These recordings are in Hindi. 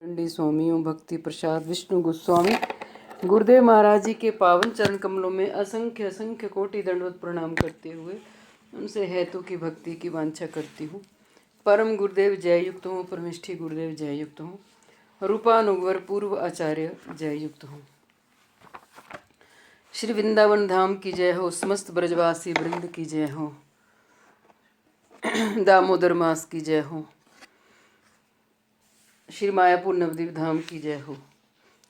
पंडित स्वामियों भक्ति प्रसाद विष्णु गोस्वामी गुरुदेव महाराज जी के पावन चरण कमलों में असंख्य असंख्य कोटि दंडवत प्रणाम करते हुए उनसे हेतु की भक्ति की वांछा करती हूँ। परम गुरुदेव जय युक्त हूँ, परमिष्ठी गुरुदेव जय युक्त हूँ, रूपानुगवर पूर्व आचार्य जय युक्त हूँ। श्री वृंदावन धाम की जय हो, समस्त ब्रजवासी वृंद की जय हो, दामोदर मास की जय हो, श्री मायापुर नवद्वीप धाम की जय हो।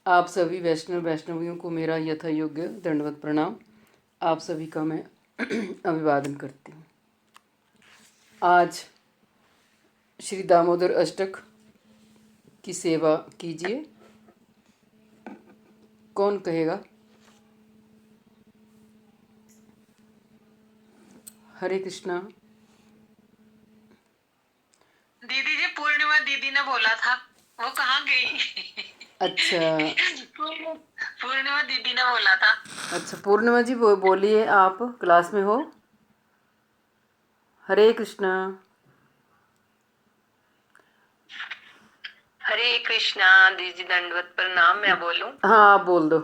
आप सभी वैष्णवियों को मेरा यथा योग्य दंडवत प्रणाम। आप सभी का मैं अभिवादन करती हूँ। आज श्री दामोदर अष्टक की सेवा कीजिए। कौन कहेगा? हरे कृष्णा। दीदी जी, पूर्णिमा दीदी ने बोला था, वो कहाँ गई? अच्छा पूर्णिमा दीदी ने बोला था। अच्छा, पूर्णिमा जी बोलिए, आप क्लास में हो? हरे कृष्णा। हरे कृष्णा दीदी, दंडवत प्रणाम। मैं बोलूं? हाँ, आप बोल दो।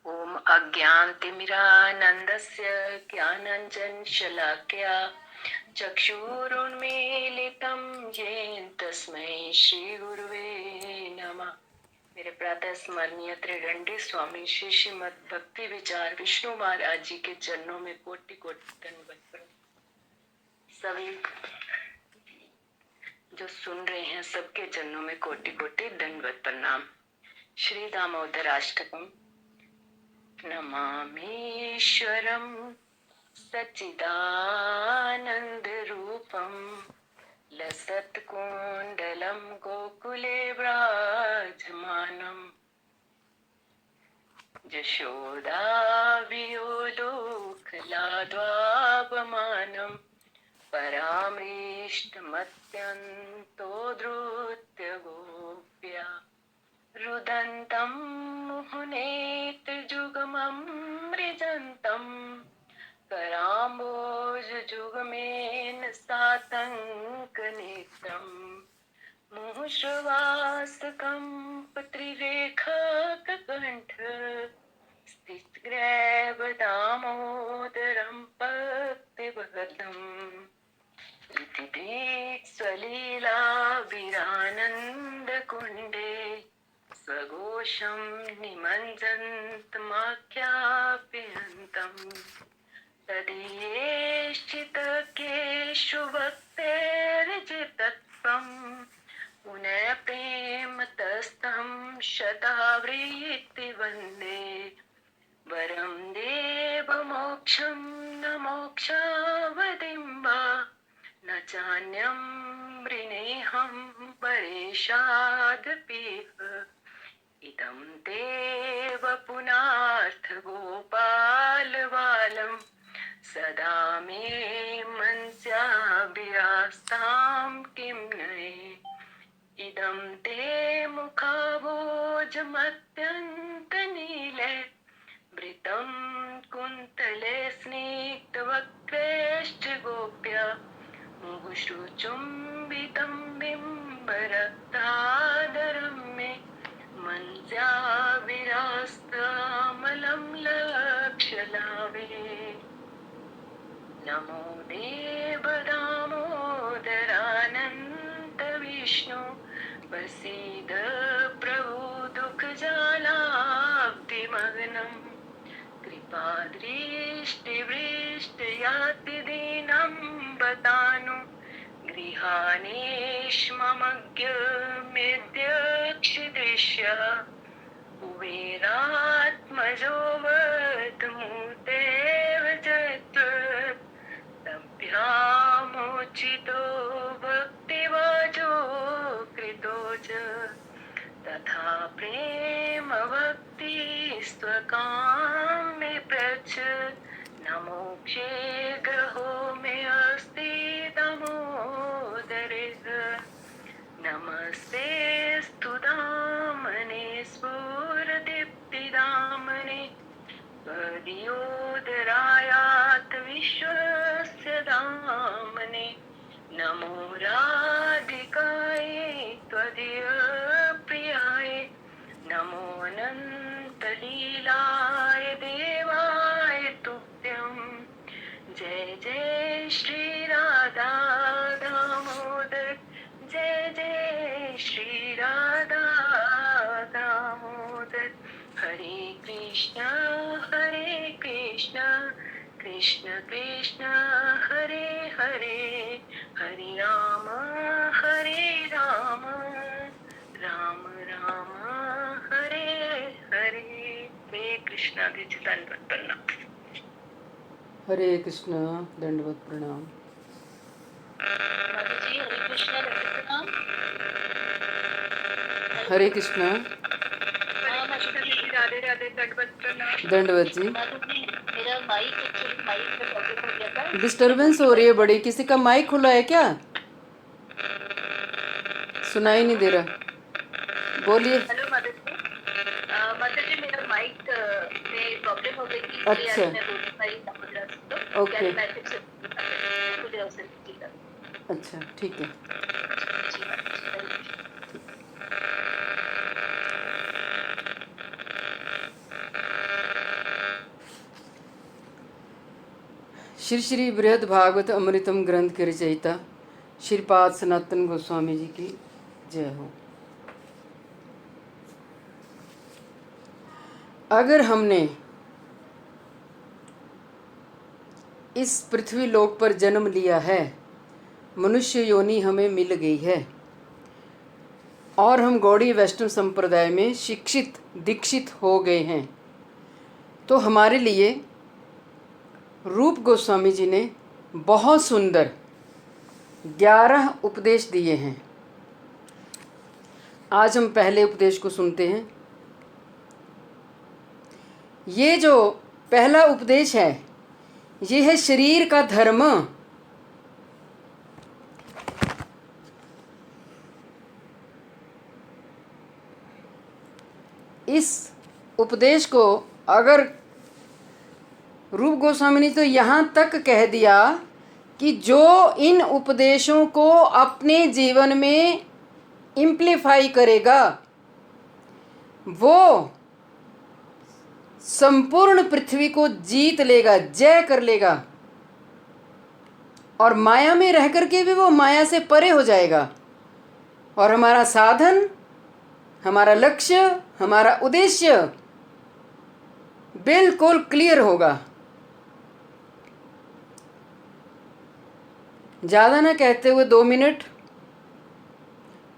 ओम अज्ञानतिमिरानन्दस्य ज्ञानाञ्जन शलाकया चक्षुरुन्मीलितं येन तस्मै श्रीगुरुवे नमः। मेरे प्रातः स्मरणीय त्रिदंडी स्वामी श्री श्रीमद भक्ति विचार विष्णु महाराज जी के चरणों में कोटि कोटि दंडवत। सभी जो सुन रहे हैं सबके चरणों में कोटि कोटि दंडवत प्रणाम। श्री दामोदर अष्टकम। नमामीश्वरं सच्चिदानन्दरूपं लसत्कुण्डलं गोकुले विराजमानम् यशोदाभियोलोकलाद्वापमानं परामृष्टमत्यन्तो धृत्य गोप्या रुदन्तं मुहुनेत्रजुगममृजन्तं कराम्बोजजुगमेन सातङ्कनेत्रम् मुहुश्रवासकम्पत्रिरेखाककण्ठ स्थितग्रैवदामोदरं भक्तिवदम् इति स्वलीलाभिरानन्दकुण्डे स्वघोषं निमज्जन्तमाख्याप्यन्तम् तदीयेश्चितकेषु भक्तेर्जितत्वम् पुनः प्रेमतस्तं शतावृत्ति वन्दे वरं देवमोक्षं न मोक्षावधिं वा न चान्यं वृणेऽहं परेशादपीह इदं देव पुनार्थ गोपालबालं सदा मे मनस्याभिरास्तां किं नये इदं ते मुखावोजमत्यन्तनीले वृतं कुन्तले स्निग्धवक्त्रैश्च गोप्या मुहुशुचुम्बितं बिम्बरक्तादरं मे मनस्याभिरास्तामलं लक्ष्यलाभे नमो देव दामोदरानन्द विष्णु प्रसीद प्रभु दुःखजालाब्धिमग्नं कृपादृष्टिवृष्टयातिदीनं बतानु गृहाणेष्ममज्ञमेद्यक्षदृश्यः कुबेरात्मजो वदमूर्तेव जयत्वत् तभ्यामोचितो भक्तिवाजो कृतो च तथा प्रेम भक्ति स्वकाम्ये प्रच नमोक्षे ग्रहो मे अस्ति दामोदरे नमस्ते स्तुदामने स्फुरदीप्तिदामने त्वदीयोदरायात् विश्वस्य दामने नमो राधिकायै कृष्ण कृष्ण हरे हरे हरे राम राम राम हरे हरे। हरे कृष्णा दीजिए दंडवत प्रणाम। हरे कृष्ण दंडवत प्रणाम। माता जी हरे कृष्णा दंडवत प्रणाम। हरे कृष्ण राधे राधे दंडवत प्रणाम। दंडवत जी। मेरा माइक में प्रॉब्लम हो गया था। डिस्टरबेंस हो रही है बड़ी। किसी का माइक खुला है क्या? सुनाई नहीं दे रहा, बोलिए। हेलो माता जी। माता जी मेरा माइक में प्रॉब्लम हो गई थी, इसलिए अच्छा, आज मैं बोल नहीं पाई गुजरात से। तो ओके, क्या मैं फिर से गुजरात से कीजिएगा। अच्छा ठीक है। जी माता जी हरे कृष्ण। श्री श्री बृहद भागवत अमृतम ग्रंथ के रचयिता श्रीपाद सनातन गोस्वामी जी की जय हो। अगर हमने इस पृथ्वी लोक पर जन्म लिया है, मनुष्य योनि हमें मिल गई है और हम गौड़ी वैष्णव संप्रदाय में शिक्षित दीक्षित हो गए हैं, तो हमारे लिए रूप गोस्वामी जी ने बहुत सुंदर 11 उपदेश दिए हैं। आज हम पहले उपदेश को सुनते हैं। ये जो पहला उपदेश है, ये है शरीर का धर्म। इस उपदेश को अगर रूप गोस्वामी ने तो यहाँ तक कह दिया कि जो इन उपदेशों को अपने जीवन में इम्प्लीफाई करेगा वो संपूर्ण पृथ्वी को जीत लेगा, जय कर लेगा, और माया में रह करके भी वो माया से परे हो जाएगा और हमारा साधन, हमारा लक्ष्य, हमारा उद्देश्य बिल्कुल क्लियर होगा। ज़्यादा ना कहते हुए 2 मिनट।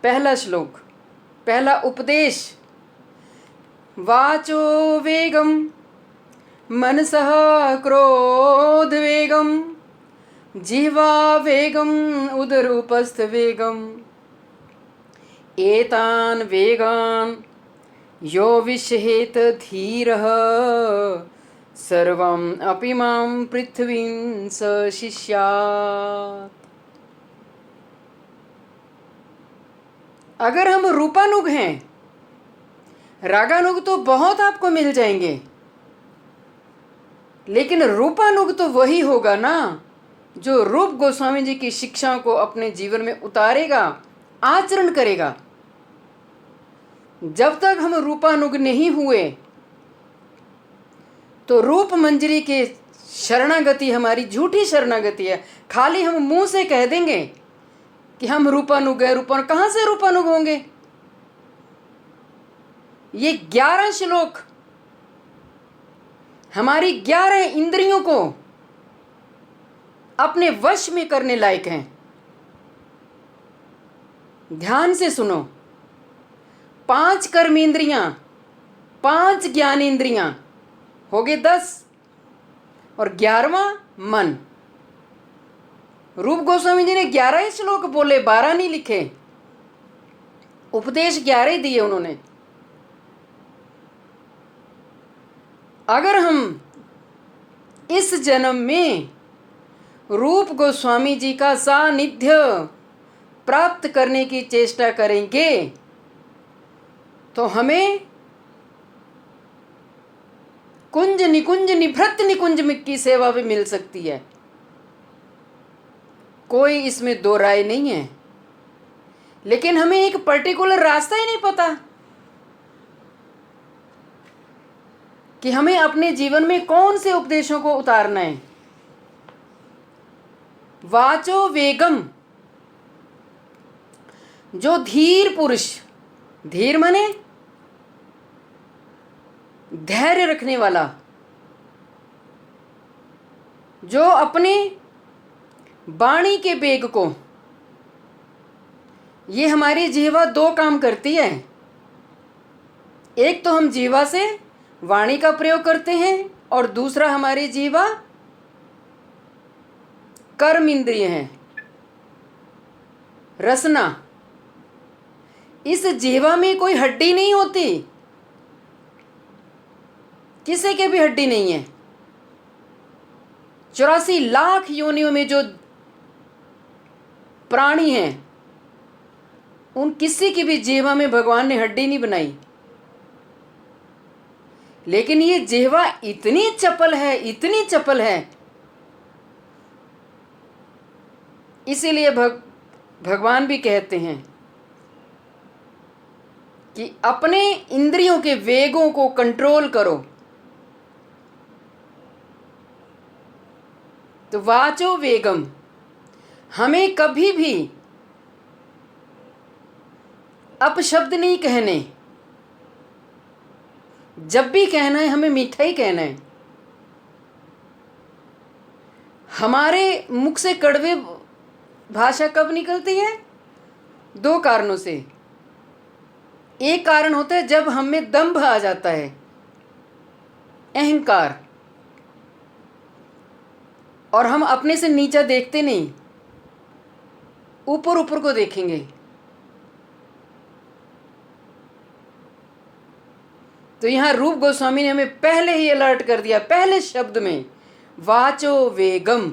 पहला श्लोक, पहला उपदेश। वाचो वेगम मनसः क्रोध वेगम जिह्वा वेगम उदरूपस्थ वेगम एतान वेगान यो विषहेत धीरः सर्वम अपि मां पृथ्वीं स शिष्यात्। अगर हम रूपानुग हैं, रागानुग तो बहुत आपको मिल जाएंगे, लेकिन रूपानुग तो वही होगा ना जो रूप गोस्वामी जी की शिक्षाओं को अपने जीवन में उतारेगा, आचरण करेगा। जब तक हम रूपानुग नहीं हुए तो रूप मंजरी के शरणागति हमारी झूठी शरणागति है। खाली हम मुंह से कह देंगे कि हम रूपानुग है। रूपानुग कहाँ से रूपानुग होंगे? ये 11 श्लोक हमारी 11 इंद्रियों को अपने वश में करने लायक हैं। ध्यान से सुनो। 5 कर्मेंद्रियां, 5 ज्ञानेंद्रियां, हो गए 10, और 11वां मन। रूप गोस्वामी जी ने 11 ही श्लोक बोले, 12 नहीं लिखे। उपदेश 11 ही दिए उन्होंने। अगर हम इस जन्म में रूप गोस्वामी जी का सानिध्य प्राप्त करने की चेष्टा करेंगे तो हमें कुंज निकुंज निभृत निकुंज की सेवा भी मिल सकती है। कोई इसमें दो राय नहीं है, लेकिन हमें एक पर्टिकुलर रास्ता ही नहीं पता कि हमें अपने जीवन में कौन से उपदेशों को उतारना है। वाचो वेगम, जो धीर पुरुष, धीर माने धैर्य रखने वाला, जो अपने वाणी के वेग को, ये हमारी जीवा दो काम करती है। एक तो हम जीवा से वाणी का प्रयोग करते हैं और दूसरा हमारी जीवा कर्म इंद्रिय है, रसना। इस जीवा में कोई हड्डी नहीं होती, किसी के भी हड्डी नहीं है। 84 लाख योनियों में जो प्राणी हैं, उन किसी की भी जीवा में भगवान ने हड्डी नहीं बनाई। लेकिन ये जीवा इतनी चपल है, इतनी चपल है, इसीलिए भगवान भी कहते हैं कि अपने इंद्रियों के वेगों को कंट्रोल करो। तो वाचो वेगम, हमें कभी भी अपशब्द नहीं कहने। जब भी कहना है हमें मीठा ही कहना है। हमारे मुख से कड़वे भाषा कब निकलती है? दो कारणों से। एक कारण होता है जब हम में दंभ आ जाता है, अहंकार, और हम अपने से नीचा देखते नहीं, ऊपर ऊपर को देखेंगे। तो यहां रूप गोस्वामी ने हमें पहले ही अलर्ट कर दिया, पहले शब्द में, वाचो वेगम,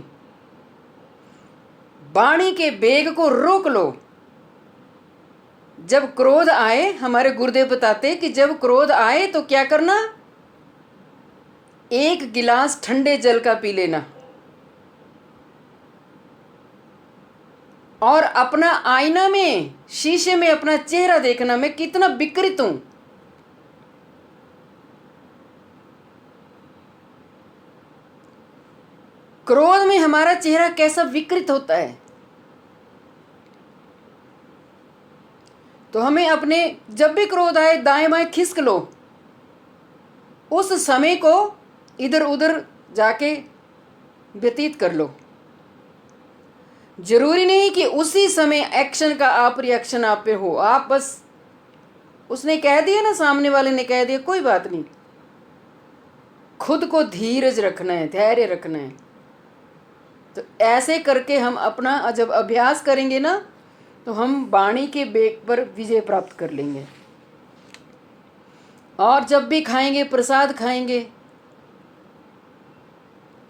वाणी के वेग को रोक लो। जब क्रोध आए, हमारे गुरुदेव बताते कि जब क्रोध आए तो क्या करना? एक गिलास ठंडे जल का पी लेना और अपना आईना में, शीशे में अपना चेहरा देखना, मैं कितना विकृत हूं। क्रोध में हमारा चेहरा कैसा विकृत होता है। तो हमें अपने, जब भी क्रोध आए, दाएं बाएं खिसक लो, उस समय को इधर उधर जाके व्यतीत कर लो। जरूरी नहीं कि उसी समय एक्शन का आप रिएक्शन आप पे हो। आप बस, उसने कह दिया ना, सामने वाले ने कह दिया, कोई बात नहीं, खुद को धीरज रखना है, धैर्य रखना है। तो ऐसे करके हम अपना जब अभ्यास करेंगे ना, तो हम वाणी के वेग पर विजय प्राप्त कर लेंगे। और जब भी खाएंगे, प्रसाद खाएंगे,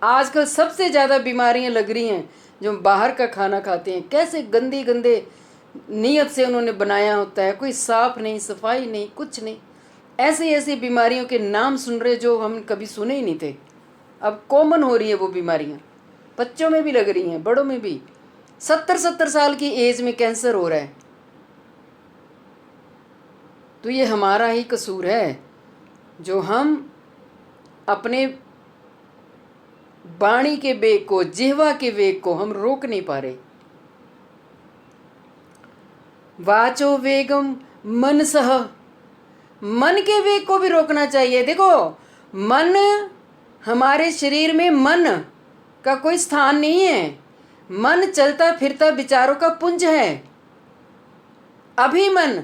आजकल सबसे ज़्यादा बीमारियां लग रही हैं जो बाहर का खाना खाते हैं। कैसे गंदे गंदे नीयत से उन्होंने बनाया होता है, कोई साफ नहीं, सफाई नहीं, कुछ नहीं। ऐसी ऐसी बीमारियों के नाम सुन रहे जो हम कभी सुने ही नहीं थे। अब कॉमन हो रही है वो बीमारियां, बच्चों में भी लग रही हैं, बड़ों में भी। 70 साल की एज में कैंसर हो रहा है। तो ये हमारा ही कसूर है जो हम अपने वाणी के वेग को, जिह्वा के वेग को हम रोक नहीं पा रहे। वाचो वेगम मनसह, मन के वेग को भी रोकना चाहिए। देखो, मन, हमारे शरीर में मन का कोई स्थान नहीं है। मन चलता फिरता विचारों का पुंज है। अभी मन,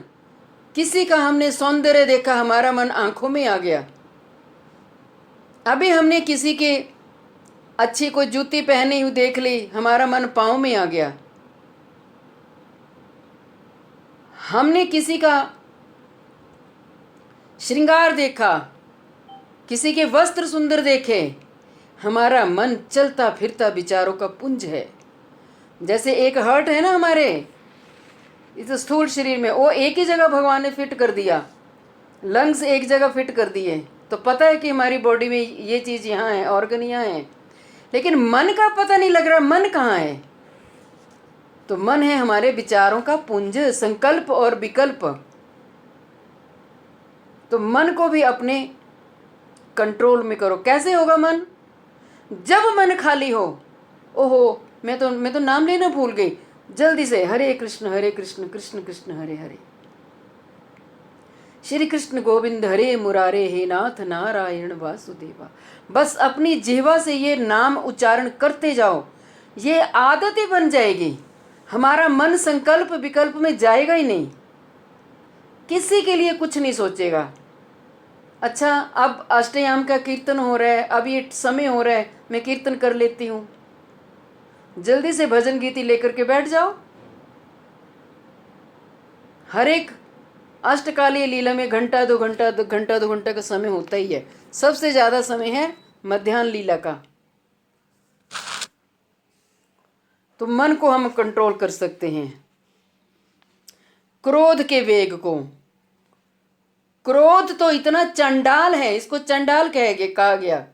किसी का हमने सौंदर्य देखा, हमारा मन आंखों में आ गया। अभी हमने किसी के अच्छी कोई जूती पहनी हुई देख ली, हमारा मन पाँव में आ गया। हमने किसी का श्रृंगार देखा, किसी के वस्त्र सुंदर देखे, हमारा मन चलता फिरता विचारों का पुंज है। जैसे एक हार्ट है ना हमारे इस स्थूल शरीर में, वो एक ही जगह भगवान ने फिट कर दिया, लंग्स एक जगह फिट कर दिए, तो पता है कि हमारी बॉडी में ये चीज़ यहाँ है, ऑर्गन यहाँ है। लेकिन मन का पता नहीं लग रहा, मन कहाँ है? तो मन है हमारे विचारों का पुंज, संकल्प और विकल्प। तो मन को भी अपने कंट्रोल में करो। कैसे होगा मन? जब मन खाली हो, ओहो मैं तो नाम लेना भूल गई, जल्दी से हरे कृष्ण कृष्ण कृष्ण हरे हरे। श्री कृष्ण गोविंद हरे मुरारे हे नाथ नारायण वासुदेवा। बस अपनी जिह्वा से ये नाम उच्चारण करते जाओ, ये आदत ही बन जाएगी। हमारा मन संकल्प विकल्प में जाएगा ही नहीं, किसी के लिए कुछ नहीं सोचेगा। अच्छा, अब अष्टयाम का कीर्तन हो रहा है, अब ये समय हो रहा है, मैं कीर्तन कर लेती हूँ। जल्दी से भजन गीति लेकर के बैठ जाओ। हर एक अष्टकालीय लीला में घंटा 2 घंटा का समय होता ही है। सबसे ज्यादा समय है मध्याह्न लीला का। तो मन को हम कंट्रोल कर सकते हैं, क्रोध के वेग को। क्रोध तो इतना चंडाल है, इसको चंडाल कहा गया।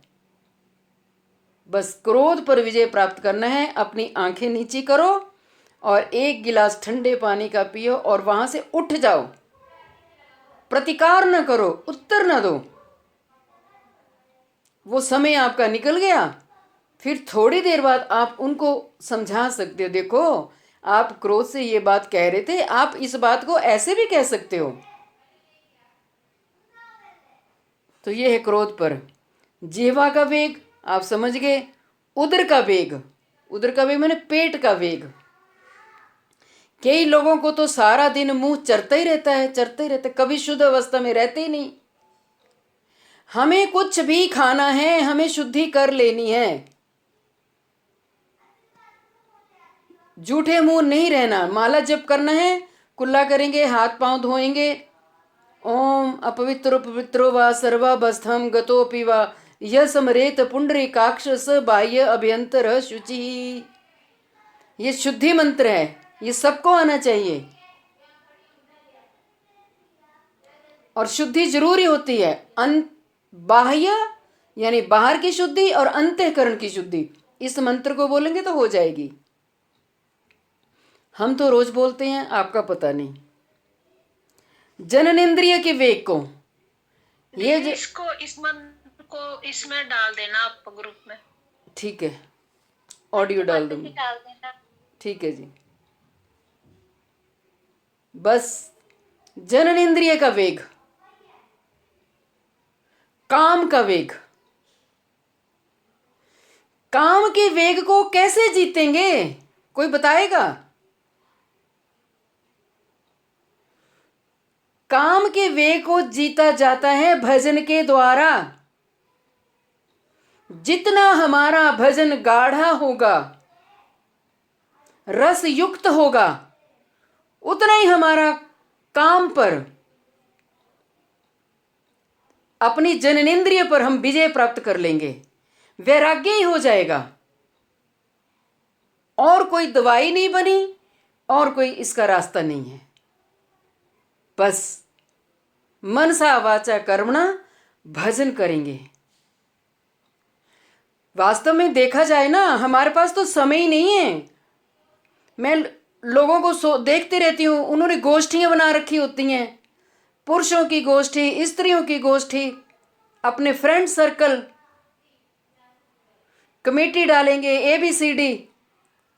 बस क्रोध पर विजय प्राप्त करना है। अपनी आंखें नीची करो और एक गिलास ठंडे पानी का पियो और वहां से उठ जाओ। प्रतिकार न करो, उत्तर न दो। वो समय आपका निकल गया, फिर थोड़ी देर बाद आप उनको समझा सकते हो, देखो आप क्रोध से ये बात कह रहे थे, आप इस बात को ऐसे भी कह सकते हो। तो ये है क्रोध पर। जिह्वा का वेग आप समझ गए। उदर का वेग, उदर का वेग माने पेट का वेग। कई लोगों को तो सारा दिन मुंह चरता ही रहता है, चरता ही रहता है, कभी शुद्ध अवस्था में रहते ही नहीं। हमें कुछ भी खाना है, हमें शुद्धि कर लेनी है, झूठे मुंह नहीं रहना। माला जप करना है, कुल्ला करेंगे, हाथ पांव धोएंगे, ओम अपवित्रो पवित्रो वा सर्वावस्थम गतोपि वा यह समरेत पुंडरीकाक्ष स बाह्य अभ्यंतर शुचि। ये शुद्धि मंत्र है, ये सबको आना चाहिए। और शुद्धि जरूरी होती है, बाह्य यानी बाहर की शुद्धि और अंतःकरण की शुद्धि। इस मंत्र को बोलेंगे तो हो जाएगी। हम तो रोज बोलते हैं, आपका पता नहीं। जननेंद्रिय के वेग को, ये इसको इस मंत्र को इसमें डाल देना आप ग्रुप में। ठीक है, ऑडियो डाल दूंगी। डाल देना। ठीक है जी। बस जननेंद्रिय का वेग, काम का वेग। काम के वेग को कैसे जीतेंगे, कोई बताएगा? काम के वेग को जीता जाता है भजन के द्वारा। जितना हमारा भजन गाढ़ा होगा, रस युक्त होगा, उतना ही हमारा काम पर, अपनी जननेंद्रिय पर हम विजय प्राप्त कर लेंगे। वैराग्य ही हो जाएगा। और कोई दवाई नहीं बनी, और कोई इसका रास्ता नहीं है। बस मनसा वाचा कर्मणा भजन करेंगे। वास्तव में देखा जाए ना, हमारे पास तो समय ही नहीं है। मैं लोगों को देखती रहती हूँ, उन्होंने गोष्ठियां बना रखी होती हैं, पुरुषों की गोष्ठी, स्त्रियों की गोष्ठी, अपने फ्रेंड सर्कल, कमेटी डालेंगे, ABCD।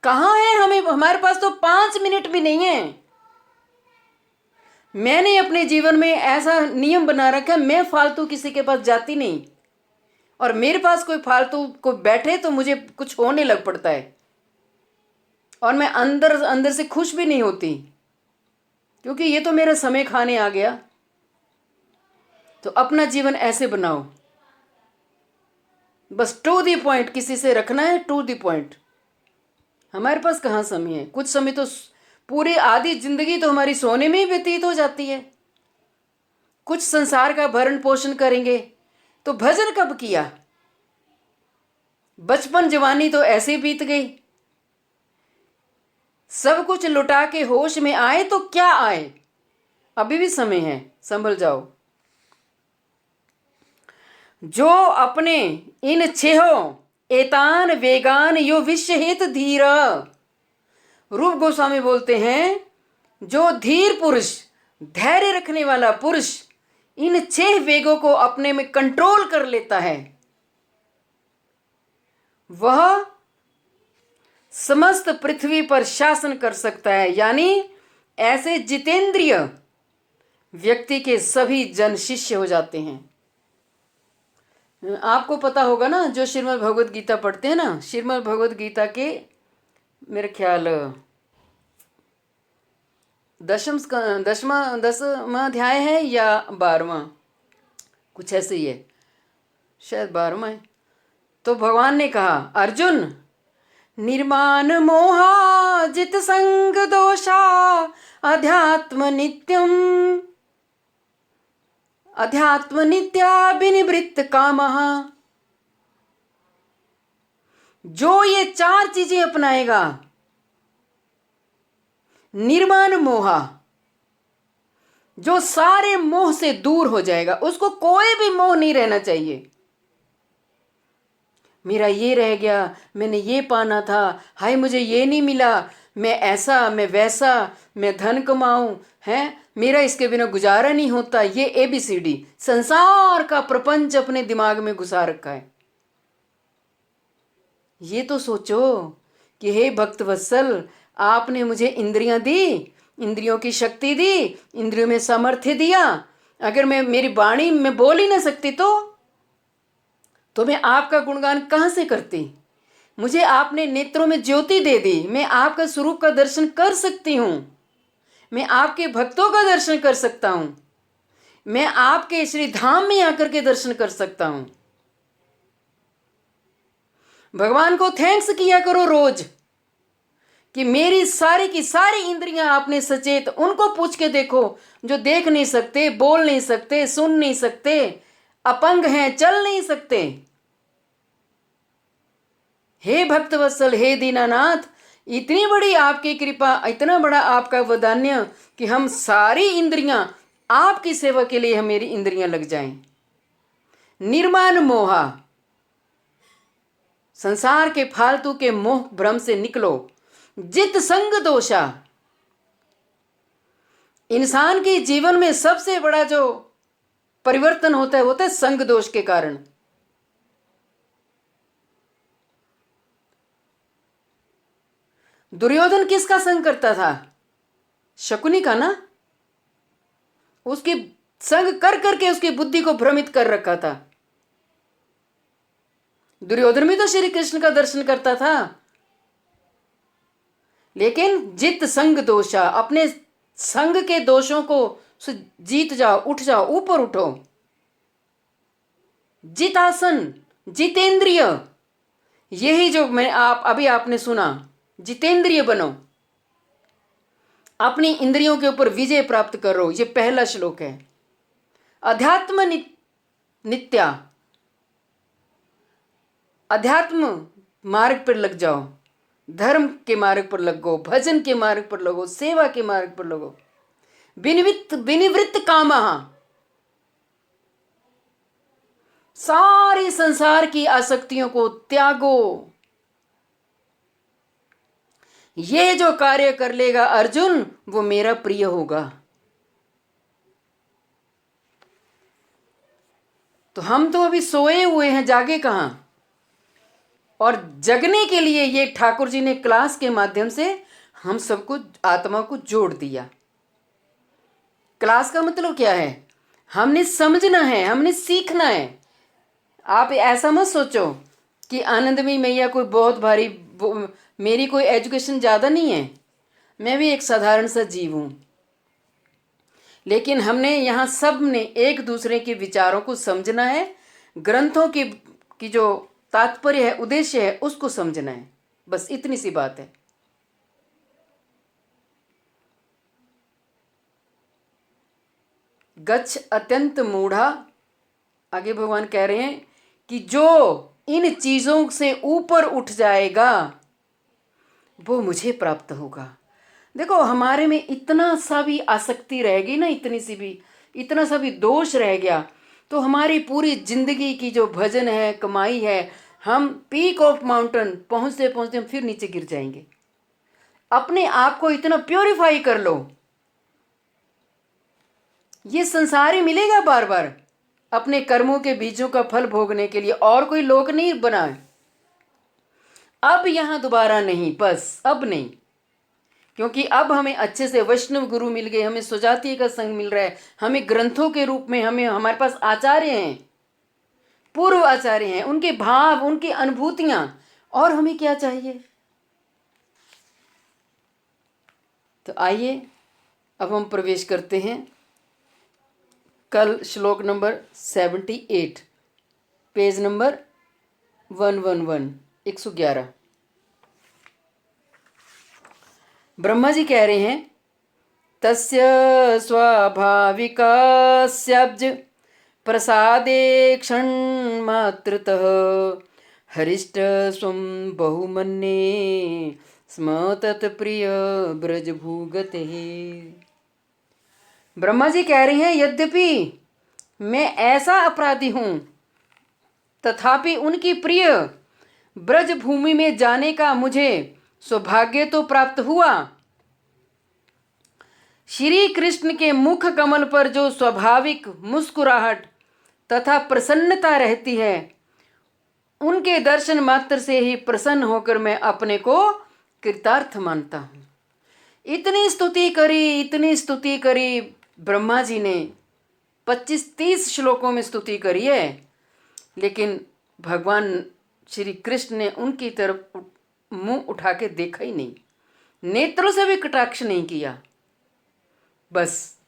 कहाँ है? हमारे पास तो 5 मिनट भी नहीं है। मैंने अपने जीवन में ऐसा नियम बना रखा है, मैं फालतू किसी के पास जाती नहीं। और मेरे पास कोई फालतू को बैठे तो मुझे कुछ होने लग पड़ता है, और मैं अंदर अंदर से खुश भी नहीं होती, क्योंकि ये तो मेरा समय खाने आ गया। तो अपना जीवन ऐसे बनाओ, बस टू दी पॉइंट, किसी से रखना है टू दी पॉइंट। हमारे पास कहाँ समय है? कुछ समय तो पूरी आधी जिंदगी तो हमारी सोने में ही व्यतीत हो जाती है। कुछ संसार का भरण पोषण करेंगे तो भजन कब किया? बचपन जवानी तो ऐसे बीत गई। सब कुछ लुटा के होश में आए तो क्या आए, अभी भी समय है, संभल जाओ। जो अपने इन 6 एतान वेगान यो विश्वहित धीर। रूप गोस्वामी बोलते हैं, जो धीर पुरुष, धैर्य रखने वाला पुरुष इन 6 वेगों को अपने में कंट्रोल कर लेता है, वह समस्त पृथ्वी पर शासन कर सकता है। यानी ऐसे जितेंद्रिय, व्यक्ति के सभी जन शिष्य हो जाते हैं। आपको पता होगा ना, जो श्रीमद् भगवद गीता पढ़ते हैं ना, श्रीमद् भगवद गीता के मेरे ख्याल दसवां अध्याय है या 12वां, कुछ ऐसे ही है, शायद 12वां है। तो भगवान ने कहा, अर्जुन, निर्माण मोहा जित संग दोषा अध्यात्म नित्या विनिवृत्त कामः। जो ये 4 चीजें अपनाएगा, निर्माण मोहा, जो सारे मोह से दूर हो जाएगा, उसको कोई भी मोह नहीं रहना चाहिए। मेरा ये रह गया, मैंने ये पाना था, हाय मुझे ये नहीं मिला, मैं ऐसा, मैं वैसा, मैं धन कमाऊं, है मेरा इसके बिना गुजारा नहीं होता, ये ABCD संसार का प्रपंच अपने दिमाग में घुसा रखा है। ये तो सोचो कि हे भक्त वत्सल, आपने मुझे इंद्रियां दी, इंद्रियों की शक्ति दी, इंद्रियों में सामर्थ्य दिया। अगर मैं मेरी वाणी में बोल ही ना सकती तो मैं आपका गुणगान कहाँ से करती। मुझे आपने नेत्रों में ज्योति दे दी, मैं आपका स्वरूप का दर्शन कर सकती हूँ, मैं आपके भक्तों का दर्शन कर सकता हूँ, मैं आपके श्री धाम में आकर के दर्शन कर सकता हूँ। भगवान को थैंक्स किया करो रोज कि मेरी सारी की सारी इंद्रियां आपने सचेत, उनको पूछ के देखो जो देख नहीं सकते, बोल नहीं सकते, सुन नहीं सकते, अपंग हैं, चल नहीं सकते। हे भक्तवत्सल, हे दीनानाथ, इतनी बड़ी आपकी कृपा, इतना बड़ा आपका वदान्य कि हम सारी इंद्रियां आपकी सेवा के लिए, हम मेरी इंद्रियां लग जाएं। निर्माण मोहा, संसार के फालतू के मोह भ्रम से निकलो। जित संग दोषा, इंसान के जीवन में सबसे बड़ा जो परिवर्तन होता है संग दोष के कारण। दुर्योधन किसका संग करता था? शकुनी का ना। उसकी संग कर करके उसकी बुद्धि को भ्रमित कर रखा था। दुर्योधन भी तो श्री कृष्ण का दर्शन करता था, लेकिन जित संग दोषा, अपने संग के दोषों को जीत जाओ, उठ जाओ, ऊपर उठो। जितासन, जितेंद्रिय, यही जो मैं अभी आपने सुना, जितेंद्रिय बनो, अपनी इंद्रियों के ऊपर विजय प्राप्त करो। ये पहला श्लोक है। अध्यात्म नित्या, अध्यात्म मार्ग पर लग जाओ, धर्म के मार्ग पर लगो, भजन के मार्ग पर लगो, सेवा के मार्ग पर लगो। विनिवृत्त कामः, सारी संसार की आसक्तियों को त्यागो। ये जो कार्य कर लेगा अर्जुन, वो मेरा प्रिय होगा। तो हम तो अभी सोए हुए हैं, जागे कहां? और जगने के लिए ये ठाकुर जी ने क्लास के माध्यम से हम सबको, आत्मा को जोड़ दिया। क्लास का मतलब क्या है? हमने समझना है, हमने सीखना है। आप ऐसा मत सोचो कि आनंदमयी मैया कोई बहुत भारी, मेरी कोई एजुकेशन ज़्यादा नहीं है, मैं भी एक साधारण सा जीव हूँ। लेकिन हमने यहाँ सब ने एक दूसरे के विचारों को समझना है, ग्रंथों की जो तात्पर्य है, उद्देश्य है, उसको समझना है। बस इतनी सी बात है। गच्छ अत्यंत मूढ़ा, आगे भगवान कह रहे हैं कि जो इन चीजों से ऊपर उठ जाएगा वो मुझे प्राप्त होगा। देखो, हमारे में इतना सा भी आसक्ति रहेगी ना, इतनी सी भी, इतना सा भी दोष रह गया तो हमारी पूरी जिंदगी की जो भजन है, कमाई है, हम पीक ऑफ माउंटेन पहुंचते पहुंचते हम फिर नीचे गिर जाएंगे। अपने आप को इतना प्योरीफाई कर लो, ये संसार ही मिलेगा बार बार अपने कर्मों के बीजों का फल भोगने के लिए, और कोई लोक नहीं बना है। अब यहां दोबारा नहीं, बस अब नहीं। क्योंकि अब हमें अच्छे से वैष्णव गुरु मिल गए, हमें सुजातीय का संग मिल रहा है, हमें ग्रंथों के रूप में हमारे पास आचार्य हैं, पूर्व आचार्य हैं, उनके भाव, उनकी अनुभूतियां, और हमें क्या चाहिए। तो आइए अब हम प्रवेश करते हैं कल श्लोक number 78, page number 111। Brahma ji कह रहे हैं, तस्य स्वाभाविकास्याब्ज प्रसादे क्षणमात्रतः हरिष्ट स्वं बहुमन्ये स्म तत्प्रिय ब्रजभूगते। ब्रह्मा जी कह रहे हैं, यद्यपि मैं ऐसा अपराधी हूं, तथापि उनकी प्रिय ब्रज भूमि में जाने का मुझे सौभाग्य तो प्राप्त हुआ। श्री कृष्ण के मुख कमल पर जो स्वाभाविक मुस्कुराहट तथा प्रसन्नता रहती है, उनके दर्शन मात्र से ही प्रसन्न होकर मैं अपने को कृतार्थ मानता हूँ। इतनी स्तुति करी ब्रह्मा जी ने, 25-30 श्लोकों में स्तुति करी है, लेकिन भगवान श्री कृष्ण ने उनकी तरफ मुंह उठा के देखा ही नहीं, नेत्रों से भी कटाक्ष नहीं किया। बस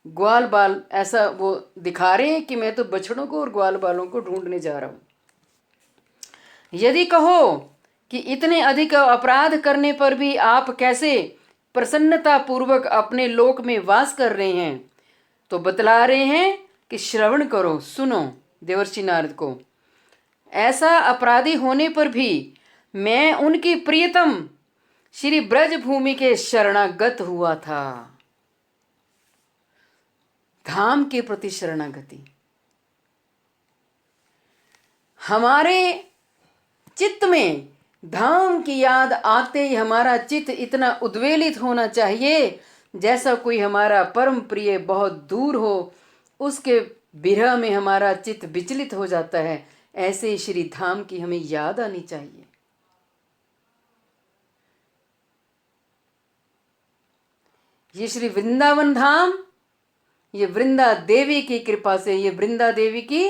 ग्वाल बाल ऐसा वो दिखा रहे हैं कि मैं तो बछड़ों को और ग्वाल बालों को ढूंढने जा रहा हूं। यदि कहो कि इतने अधिक अपराध करने पर भी आप कैसे प्रसन्नता पूर्वक अपने लोक में वास कर रहे हैं, तो बतला रहे हैं कि श्रवण करो, सुनो देवर्षि नारद को। ऐसा अपराधी होने पर भी मैं उनकी प्रियतम श्री ब्रज भूमि के शरणागत हुआ था। धाम के प्रति शरणागति। हमारे चित्त में धाम की याद आते ही हमारा चित्त इतना उद्वेलित होना चाहिए जैसा कोई हमारा परम प्रिय बहुत दूर हो, उसके विरह में हमारा चित्त विचलित हो जाता है। ऐसे ही श्री धाम की हमें याद आनी चाहिए। ये श्री वृंदावन धाम, ये वृंदा देवी की कृपा से, ये वृंदा देवी की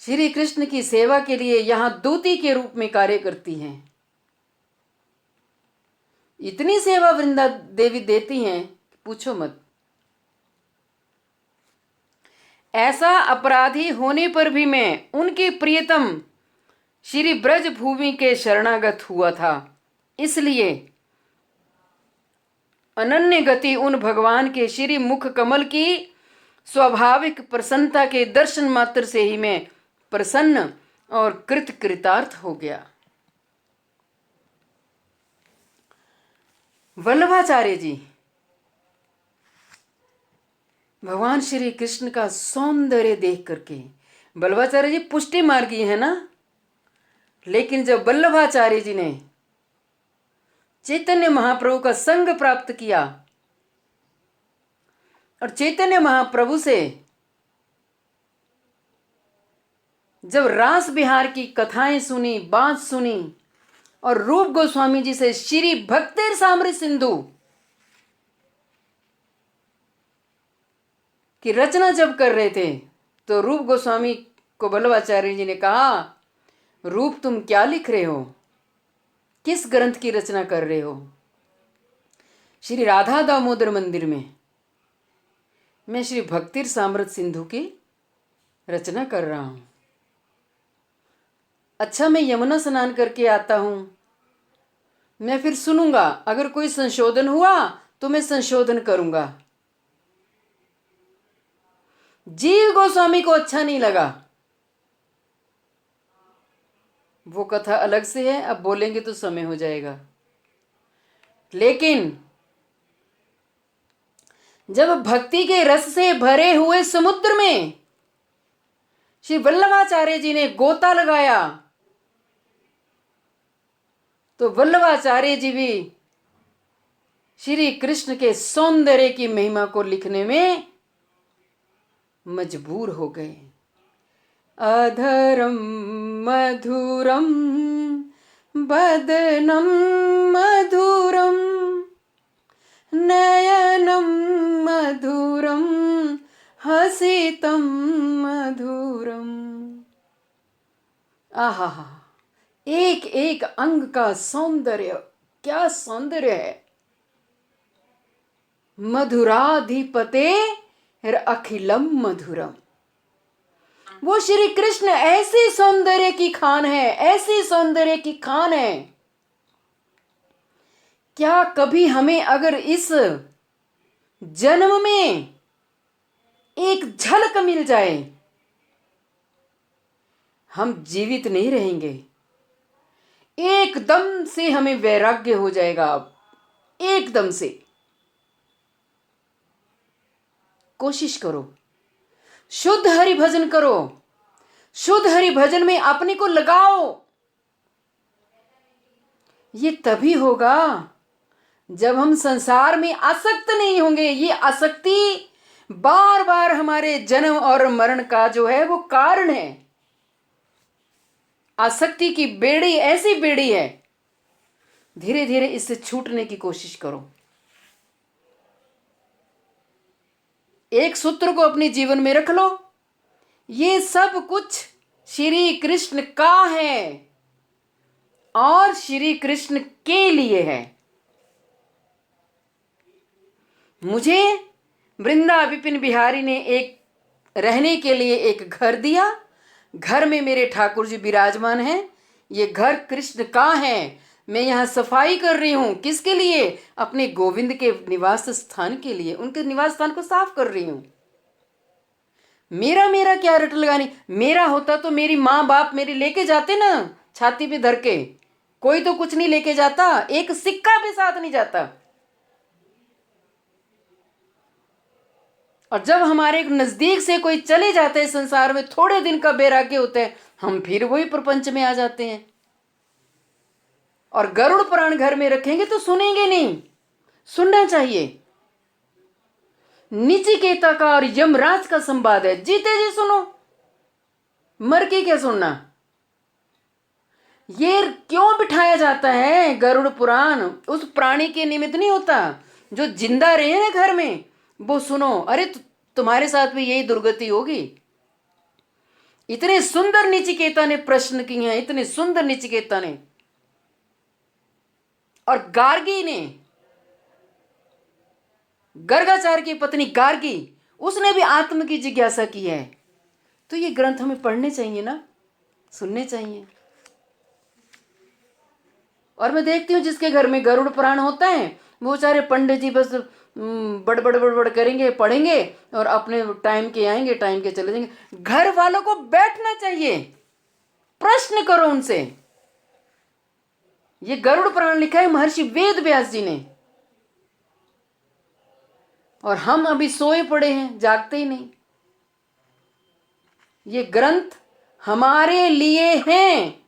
श्री कृष्ण की सेवा के लिए यहां दूती के रूप में कार्य करती हैं। इतनी सेवा वृंदा देवी देती हैं, पूछो मत। ऐसा अपराधी होने पर भी मैं उनकी प्रियतम श्री ब्रज भूमि के शरणागत हुआ था। इसलिए अनन्य गति उन भगवान के श्री मुख कमल की स्वाभाविक प्रसन्नता के दर्शन मात्र से ही मैं प्रसन्न और कृतार्थ हो गया। वल्लभाचार्य जी भगवान श्री कृष्ण का सौंदर्य देख करके, वल्लभाचार्य जी पुष्टि मार्गी है ना, लेकिन जब वल्लभाचार्य जी ने चैतन्य महाप्रभु का संग प्राप्त किया और चैतन्य महाप्रभु से जब रास बिहार की कथाएं सुनी, बात सुनी, और रूप गोस्वामी जी से श्री भक्तिरसामृत सिंधु की रचना जब कर रहे थे, तो रूप गोस्वामी को वल्लभाचार्य जी ने कहा, रूप तुम क्या लिख रहे हो, किस ग्रंथ की रचना कर रहे हो? श्री राधा दामोदर मंदिर में मैं श्री भक्तिरसामृत सिंधु की रचना कर रहा हूं। अच्छा, मैं यमुना स्नान करके आता हूं, मैं फिर सुनूंगा, अगर कोई संशोधन हुआ तो मैं संशोधन करूंगा। जीव गोस्वामी को अच्छा नहीं लगा। वो कथा अलग से है, अब बोलेंगे तो समय हो जाएगा। लेकिन जब भक्ति के रस से भरे हुए समुद्र में श्री वल्लभाचार्य जी ने गोता लगाया, तो वल्लभाचार्य जी भी श्री कृष्ण के सौंदर्य की महिमा को लिखने में मजबूर हो गए। अधरम मधुरम बदनं मधुरं नयनं मधुरं हसितं मधुरम। आहा, एक एक अंग का सौंदर्य, क्या सौंदर्य है। मधुराधिपते अखिलम मधुरम। वो श्री कृष्ण ऐसी सौंदर्य की खान है, ऐसी सौंदर्य की खान है। क्या कभी हमें अगर इस जन्म में एक झलक मिल जाए, हम जीवित नहीं रहेंगे। एकदम से हमें वैराग्य हो जाएगा। अब एकदम से कोशिश करो, शुद्ध हरि भजन करो, शुद्ध हरि भजन में अपने को लगाओ। ये तभी होगा जब हम संसार में आसक्त नहीं होंगे। ये आसक्ति बार बार हमारे जन्म और मरण का जो है वो कारण है। आसक्ति की बेड़ी ऐसी बेड़ी है, धीरे धीरे इससे छूटने की कोशिश करो। एक सूत्र को अपने जीवन में रख लो, ये सब कुछ श्री कृष्ण का है और श्री कृष्ण के लिए है। मुझे वृंदा विपिन बिहारी ने एक रहने के लिए एक घर दिया। घर में मेरे ठाकुर जी विराजमान हैं। ये घर कृष्ण का है। मैं यहाँ सफाई कर रही हूँ। किसके लिए? अपने गोविंद के निवास स्थान के लिए। उनके निवास स्थान को साफ कर रही हूँ। मेरा मेरा क्या रट लगानी। मेरा होता तो मेरी माँ बाप मेरे लेके जाते ना, छाती पे धर के। कोई तो कुछ नहीं लेके जाता, एक सिक्का भी साथ नहीं जाता। और जब हमारे नजदीक से कोई चले जाते हैं संसार में, थोड़े दिन का वैराग्य होता है, हम फिर वही प्रपंच में आ जाते हैं। और गरुड़ पुराण घर में रखेंगे तो सुनेंगे नहीं। सुनना चाहिए। निचिकेता का और यमराज का संवाद है। जीते जी सुनो, मर के क्या सुनना। ये क्यों बिठाया जाता है गरुड़ पुराण? उस प्राणी के निमित्त नहीं होता जो जिंदा रहे ना घर में, वो सुनो। अरे तुम्हारे साथ भी यही दुर्गति होगी। इतने सुंदर निचिकेता ने प्रश्न किए हैं, इतने सुंदर निचिकेता ने। और गार्गी ने, गर्गाचार्य की पत्नी गार्गी, उसने भी आत्म की जिज्ञासा की है। तो ये ग्रंथ हमें पढ़ने चाहिए ना, सुनने चाहिए। और मैं देखती हूँ जिसके घर में गरुड़ पुराण होता है, वो सारे पंडित जी बस बड़बड़ बड़बड़ करेंगे, पढ़ेंगे और अपने टाइम के आएंगे, टाइम के चले जाएंगे। घर वालों को बैठना चाहिए, प्रश्न करो उनसे। ये गरुड़ पुराण लिखा है महर्षि वेद व्यास जी ने, और हम अभी सोए पड़े हैं, जागते ही नहीं। ये ग्रंथ हमारे लिए हैं,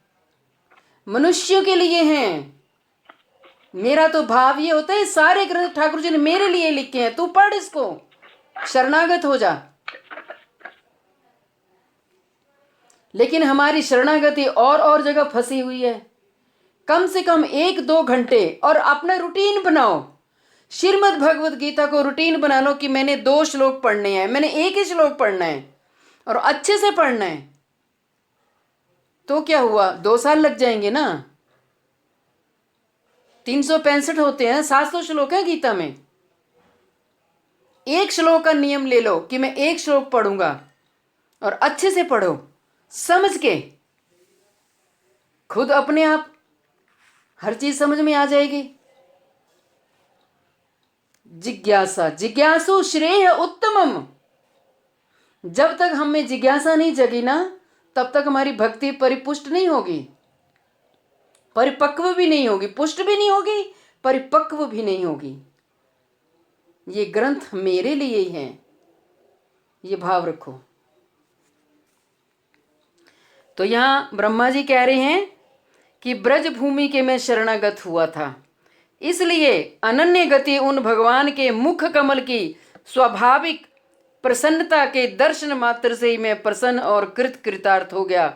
मनुष्यों के लिए हैं। मेरा तो भाव ये होता है, सारे ग्रंथ ठाकुर जी ने मेरे लिए लिखे हैं। तू पढ़ इसको, शरणागत हो जा। लेकिन हमारी शरणागति और जगह फंसी हुई है। कम से कम 1-2 घंटे और अपना रूटीन बनाओ। श्रीमद् भगवद गीता को रूटीन बना लो कि मैंने 2 श्लोक पढ़ने हैं, मैंने 1 ही श्लोक पढ़ना है और अच्छे से पढ़ना है। तो क्या हुआ, 2 साल लग जाएंगे ना। 365 होते हैं, 700 श्लोक है गीता में। 1 श्लोक का नियम ले लो कि मैं 1 श्लोक पढ़ूंगा, और अच्छे से पढ़ो, समझ के। खुद अपने आप हर चीज समझ में आ जाएगी। जिज्ञासा, जिज्ञासु श्रेय उत्तमम। जब तक हम में जिज्ञासा नहीं जगी ना, तब तक हमारी भक्ति परिपुष्ट नहीं होगी, परिपक्व भी नहीं होगी, पुष्ट भी नहीं होगी, परिपक्व भी नहीं होगी। ये ग्रंथ मेरे लिए ही हैं, ये भाव रखो। तो यहां ब्रह्मा जी कह रहे हैं कि ब्रज भूमि के मैं शरणागत हुआ था, इसलिए अनन्य गति उन भगवान के मुख कमल की स्वाभाविक प्रसन्नता के दर्शन मात्र से ही मैं प्रसन्न और कृतार्थ हो गया।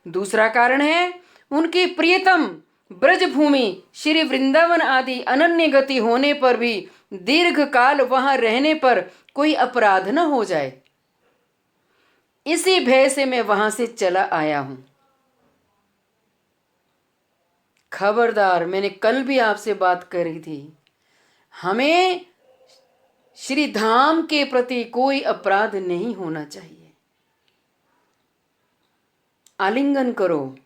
दूसरा कारण है उनकी प्रियतम ब्रजभूमि श्री वृंदावन आदि अनन्य गति होने पर भी दीर्घ काल वहां रहने पर कोई अपराध न हो जाए, इसी भय से मैं वहां से चला आया हूं। खबरदार, मैंने कल भी आपसे बात करी थी, हमें श्री धाम के प्रति कोई अपराध नहीं होना चाहिए। आलिंगन करो।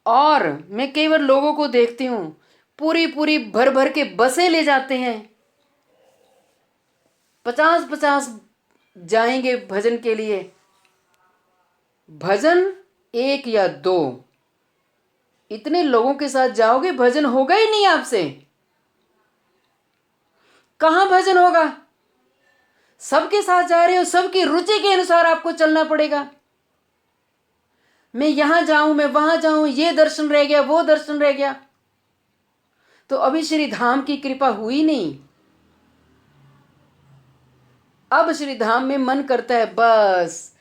और मैं कई बार लोगों को देखती हूं, पूरी पूरी भर भर के बसें ले जाते हैं, 50-50 जाएंगे भजन के लिए। भजन 1 या 2, इतने लोगों के साथ जाओगे, भजन होगा ही नहीं आपसे। कहां भजन होगा? सबके साथ जा रहे हो, सबकी रुचि के अनुसार आपको चलना पड़ेगा। मैं यहां जाऊं, मैं वहां जाऊं, ये दर्शन रह गया, वो दर्शन रह गया, तो अभी श्री धाम की कृपा हुई नहीं। अब श्री धाम में मन करता है, बस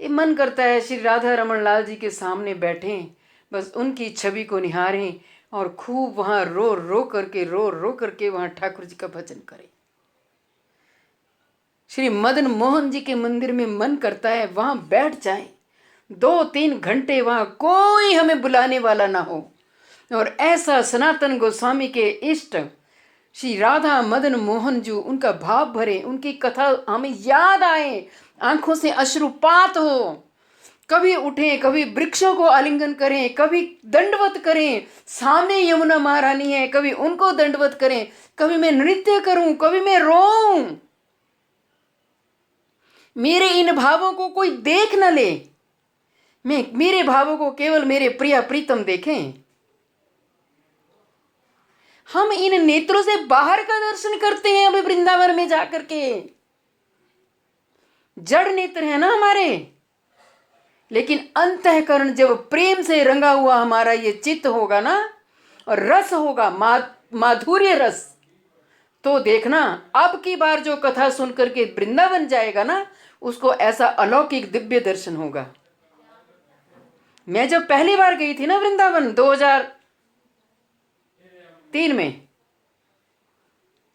ये मन करता है श्री राधा रमन लाल जी के सामने बैठें, बस उनकी छवि को निहारें और खूब वहां रो रो करके वहां ठाकुर जी का भजन करें। श्री मदन मोहन जी के मंदिर में मन करता है वहां बैठ जाएं, 2-3 घंटे वहां कोई हमें बुलाने वाला ना हो, और ऐसा सनातन गोस्वामी के इष्ट श्री राधा मदन मोहन जी, उनका भाव भरे, उनकी कथा हमें याद आए, आंखों से अश्रुपात हो, कभी उठें, कभी वृक्षों को आलिंगन करें, कभी दंडवत करें, सामने यमुना महारानी है, कभी उनको दंडवत करें, कभी मैं नृत्य करूं, कभी मैं रोऊं। मेरे इन भावों को कोई देख न ले, मेरे भावों को केवल मेरे प्रिया प्रीतम देखें। हम इन नेत्रों से बाहर का दर्शन करते हैं अभी वृंदावन में जाकर के, जड़ नेत्र है ना हमारे, लेकिन अंतःकरण जब प्रेम से रंगा हुआ हमारा ये चित्त होगा ना, और रस होगा, माधुर्य रस, तो देखना अब की बार जो कथा सुन करके वृंदावन जाएगा ना, उसको ऐसा अलौकिक दिव्य दर्शन होगा। मैं जब पहली बार गई थी ना वृंदावन 2003 में,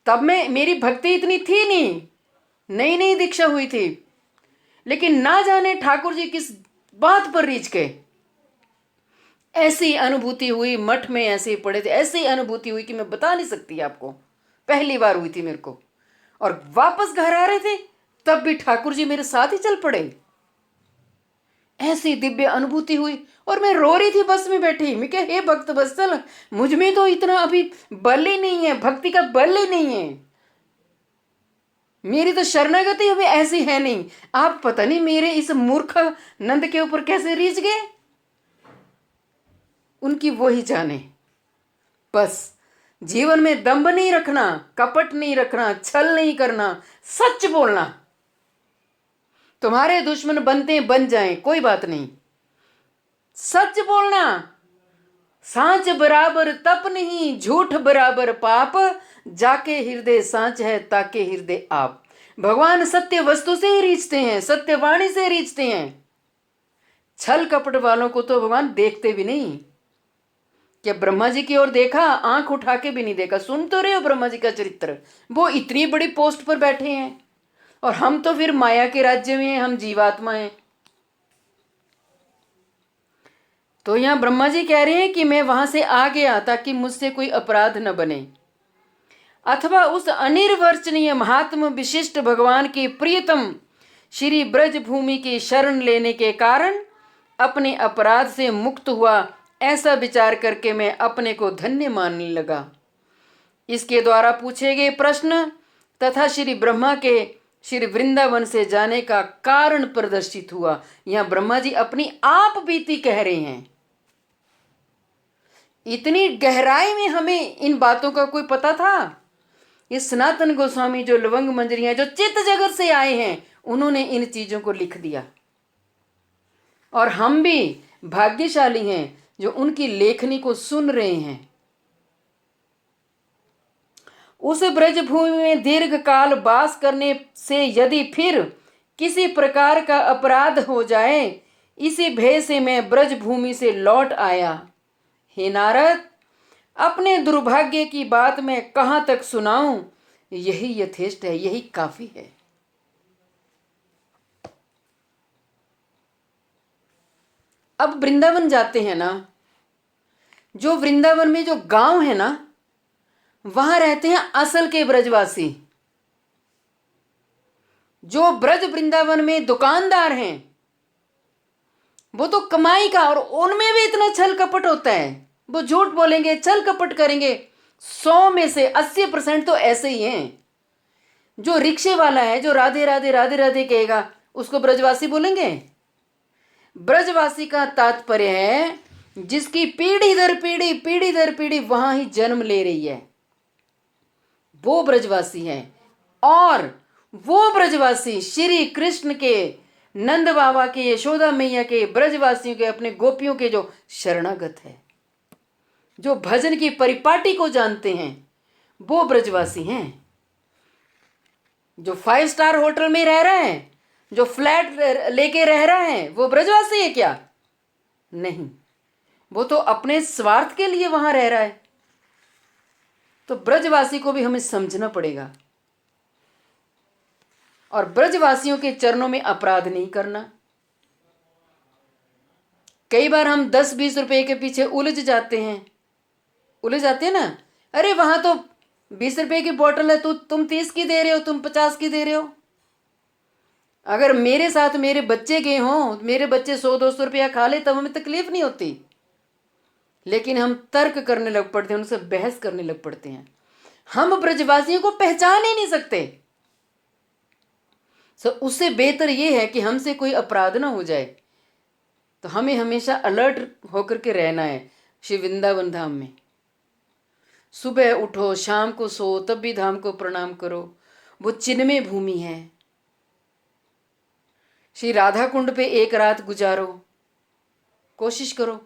तब मेरी भक्ति इतनी थी नहीं, नई नई दीक्षा हुई थी, लेकिन ना जाने ठाकुर जी किस बात पर रीझ गए, ऐसी अनुभूति हुई, मठ में ऐसे ही पड़े थे, ऐसी अनुभूति हुई कि मैं बता नहीं सकती आपको। पहली बार हुई थी मेरे को, और वापस घर आ रहे थे तब भी ठाकुर जी मेरे साथ ही चल पड़े, ऐसी दिव्य अनुभूति हुई। और मैं रो रही थी बस में बैठी, मैं क्या, हे भक्त वत्सल, मुझ में तो इतना अभी बल ही नहीं है, भक्ति का बल ही नहीं है, मेरी तो शरणागति अभी ऐसी है नहीं। आप पता नहीं मेरे इस मूर्ख नंद के ऊपर कैसे रीझ गए, उनकी वो ही जाने। बस जीवन में दंभ नहीं रखना, कपट नहीं रखना, छल नहीं करना, सच बोलना। तुम्हारे दुश्मन बनते बन जाएं, कोई बात नहीं, सच बोलना। सांच बराबर तप नहीं, झूठ बराबर पाप, जाके हृदय सांच है ताके हृदय आप। भगवान सत्य वस्तु से ही रीझते हैं, सत्यवाणी से रीझते हैं। छल कपट वालों को तो भगवान देखते भी नहीं। क्या ब्रह्मा जी की ओर देखा? आंख उठा के भी नहीं देखा। सुन तो रहे हो ब्रह्मा जी का चरित्र, वो इतनी बड़ी पोस्ट पर बैठे हैं, और हम तो फिर माया के राज्य में हैं, हम जीवात्मा हैं। तो यहां ब्रह्मा जी कह रहे हैं कि मैं वहां से आ गया ताकि मुझसे कोई अपराध न बने, अथवा उस अनिर्वचनीय महात्म विशिष्ट भगवान के प्रियतम श्री ब्रज भूमि की शरण लेने के कारण अपने अपराध से मुक्त हुआ, ऐसा विचार करके मैं अपने को धन्य मानने लगा। इसके द्वारा पूछे गए प्रश्न तथा श्री ब्रह्मा के श्री वृंदावन से जाने का कारण प्रदर्शित हुआ। यहां ब्रह्मा जी अपनी आप बीती कह रहे हैं। इतनी गहराई में हमें इन बातों का कोई पता था? ये सनातन गोस्वामी जो लवंग मंजरी हैं, जो चित्त जगत से आए हैं, उन्होंने इन चीजों को लिख दिया, और हम भी भाग्यशाली हैं जो उनकी लेखनी को सुन रहे हैं। उस ब्रजभूमि में दीर्घ काल वास करने से यदि फिर किसी प्रकार का अपराध हो जाए, इसी भय से मैं ब्रजभूमि से लौट आया। हे नारद, अपने दुर्भाग्य की बात मैं कहाँ तक सुनाऊं, यही यथेष्ट है, यही काफी है। अब वृंदावन जाते हैं ना, जो वृंदावन में जो गांव है ना, वहां रहते हैं असल के ब्रजवासी। जो ब्रज वृंदावन में दुकानदार हैं, वो तो कमाई का, और उनमें भी इतना छल कपट होता है, वो झूठ बोलेंगे, छल कपट करेंगे। 100 में से 80% तो ऐसे ही हैं। जो रिक्शे वाला है, जो राधे राधे राधे राधे कहेगा, उसको ब्रजवासी बोलेंगे? ब्रजवासी का तात्पर्य है जिसकी पीढ़ी दर पीढ़ी वहां ही जन्म ले रही है, वो ब्रजवासी है। और वो ब्रजवासी श्री कृष्ण के, नंद बाबा के, यशोदा मैया के, ब्रजवासियों के, अपने गोपियों के जो शरणागत है, जो भजन की परिपाटी को जानते हैं, वो ब्रजवासी हैं। जो 5 स्टार होटल में रह रहा है, जो फ्लैट लेके रह रहा है, वो ब्रजवासी है क्या? नहीं, वो तो अपने स्वार्थ के लिए वहां रह रहा है। तो ब्रजवासी को भी हमें समझना पड़ेगा, और ब्रजवासियों के चरणों में अपराध नहीं करना। कई बार हम 10-20 रुपए के पीछे उलझ जाते हैं ना। अरे वहां तो 20 रुपए की बोतल है, तुम 30 की दे रहे हो, तुम 50 की दे रहे हो। अगर मेरे साथ मेरे बच्चे गए हों, मेरे बच्चे 100-200 रुपया खा ले, तब हमें तकलीफ नहीं होती। लेकिन हम तर्क करने लग पड़ते हैं, उनसे बहस करने लग पड़ते हैं। हम ब्रजवासियों को पहचान ही नहीं सकते। उससे बेहतर यह है कि हमसे कोई अपराध ना हो जाए। तो हमें हमेशा अलर्ट होकर के रहना है। श्री वृंदावन धाम में सुबह उठो, शाम को सो, तब भी धाम को प्रणाम करो। वो चिन्मय भूमि है। श्री राधा कुंड पे एक रात गुजारो, कोशिश करो।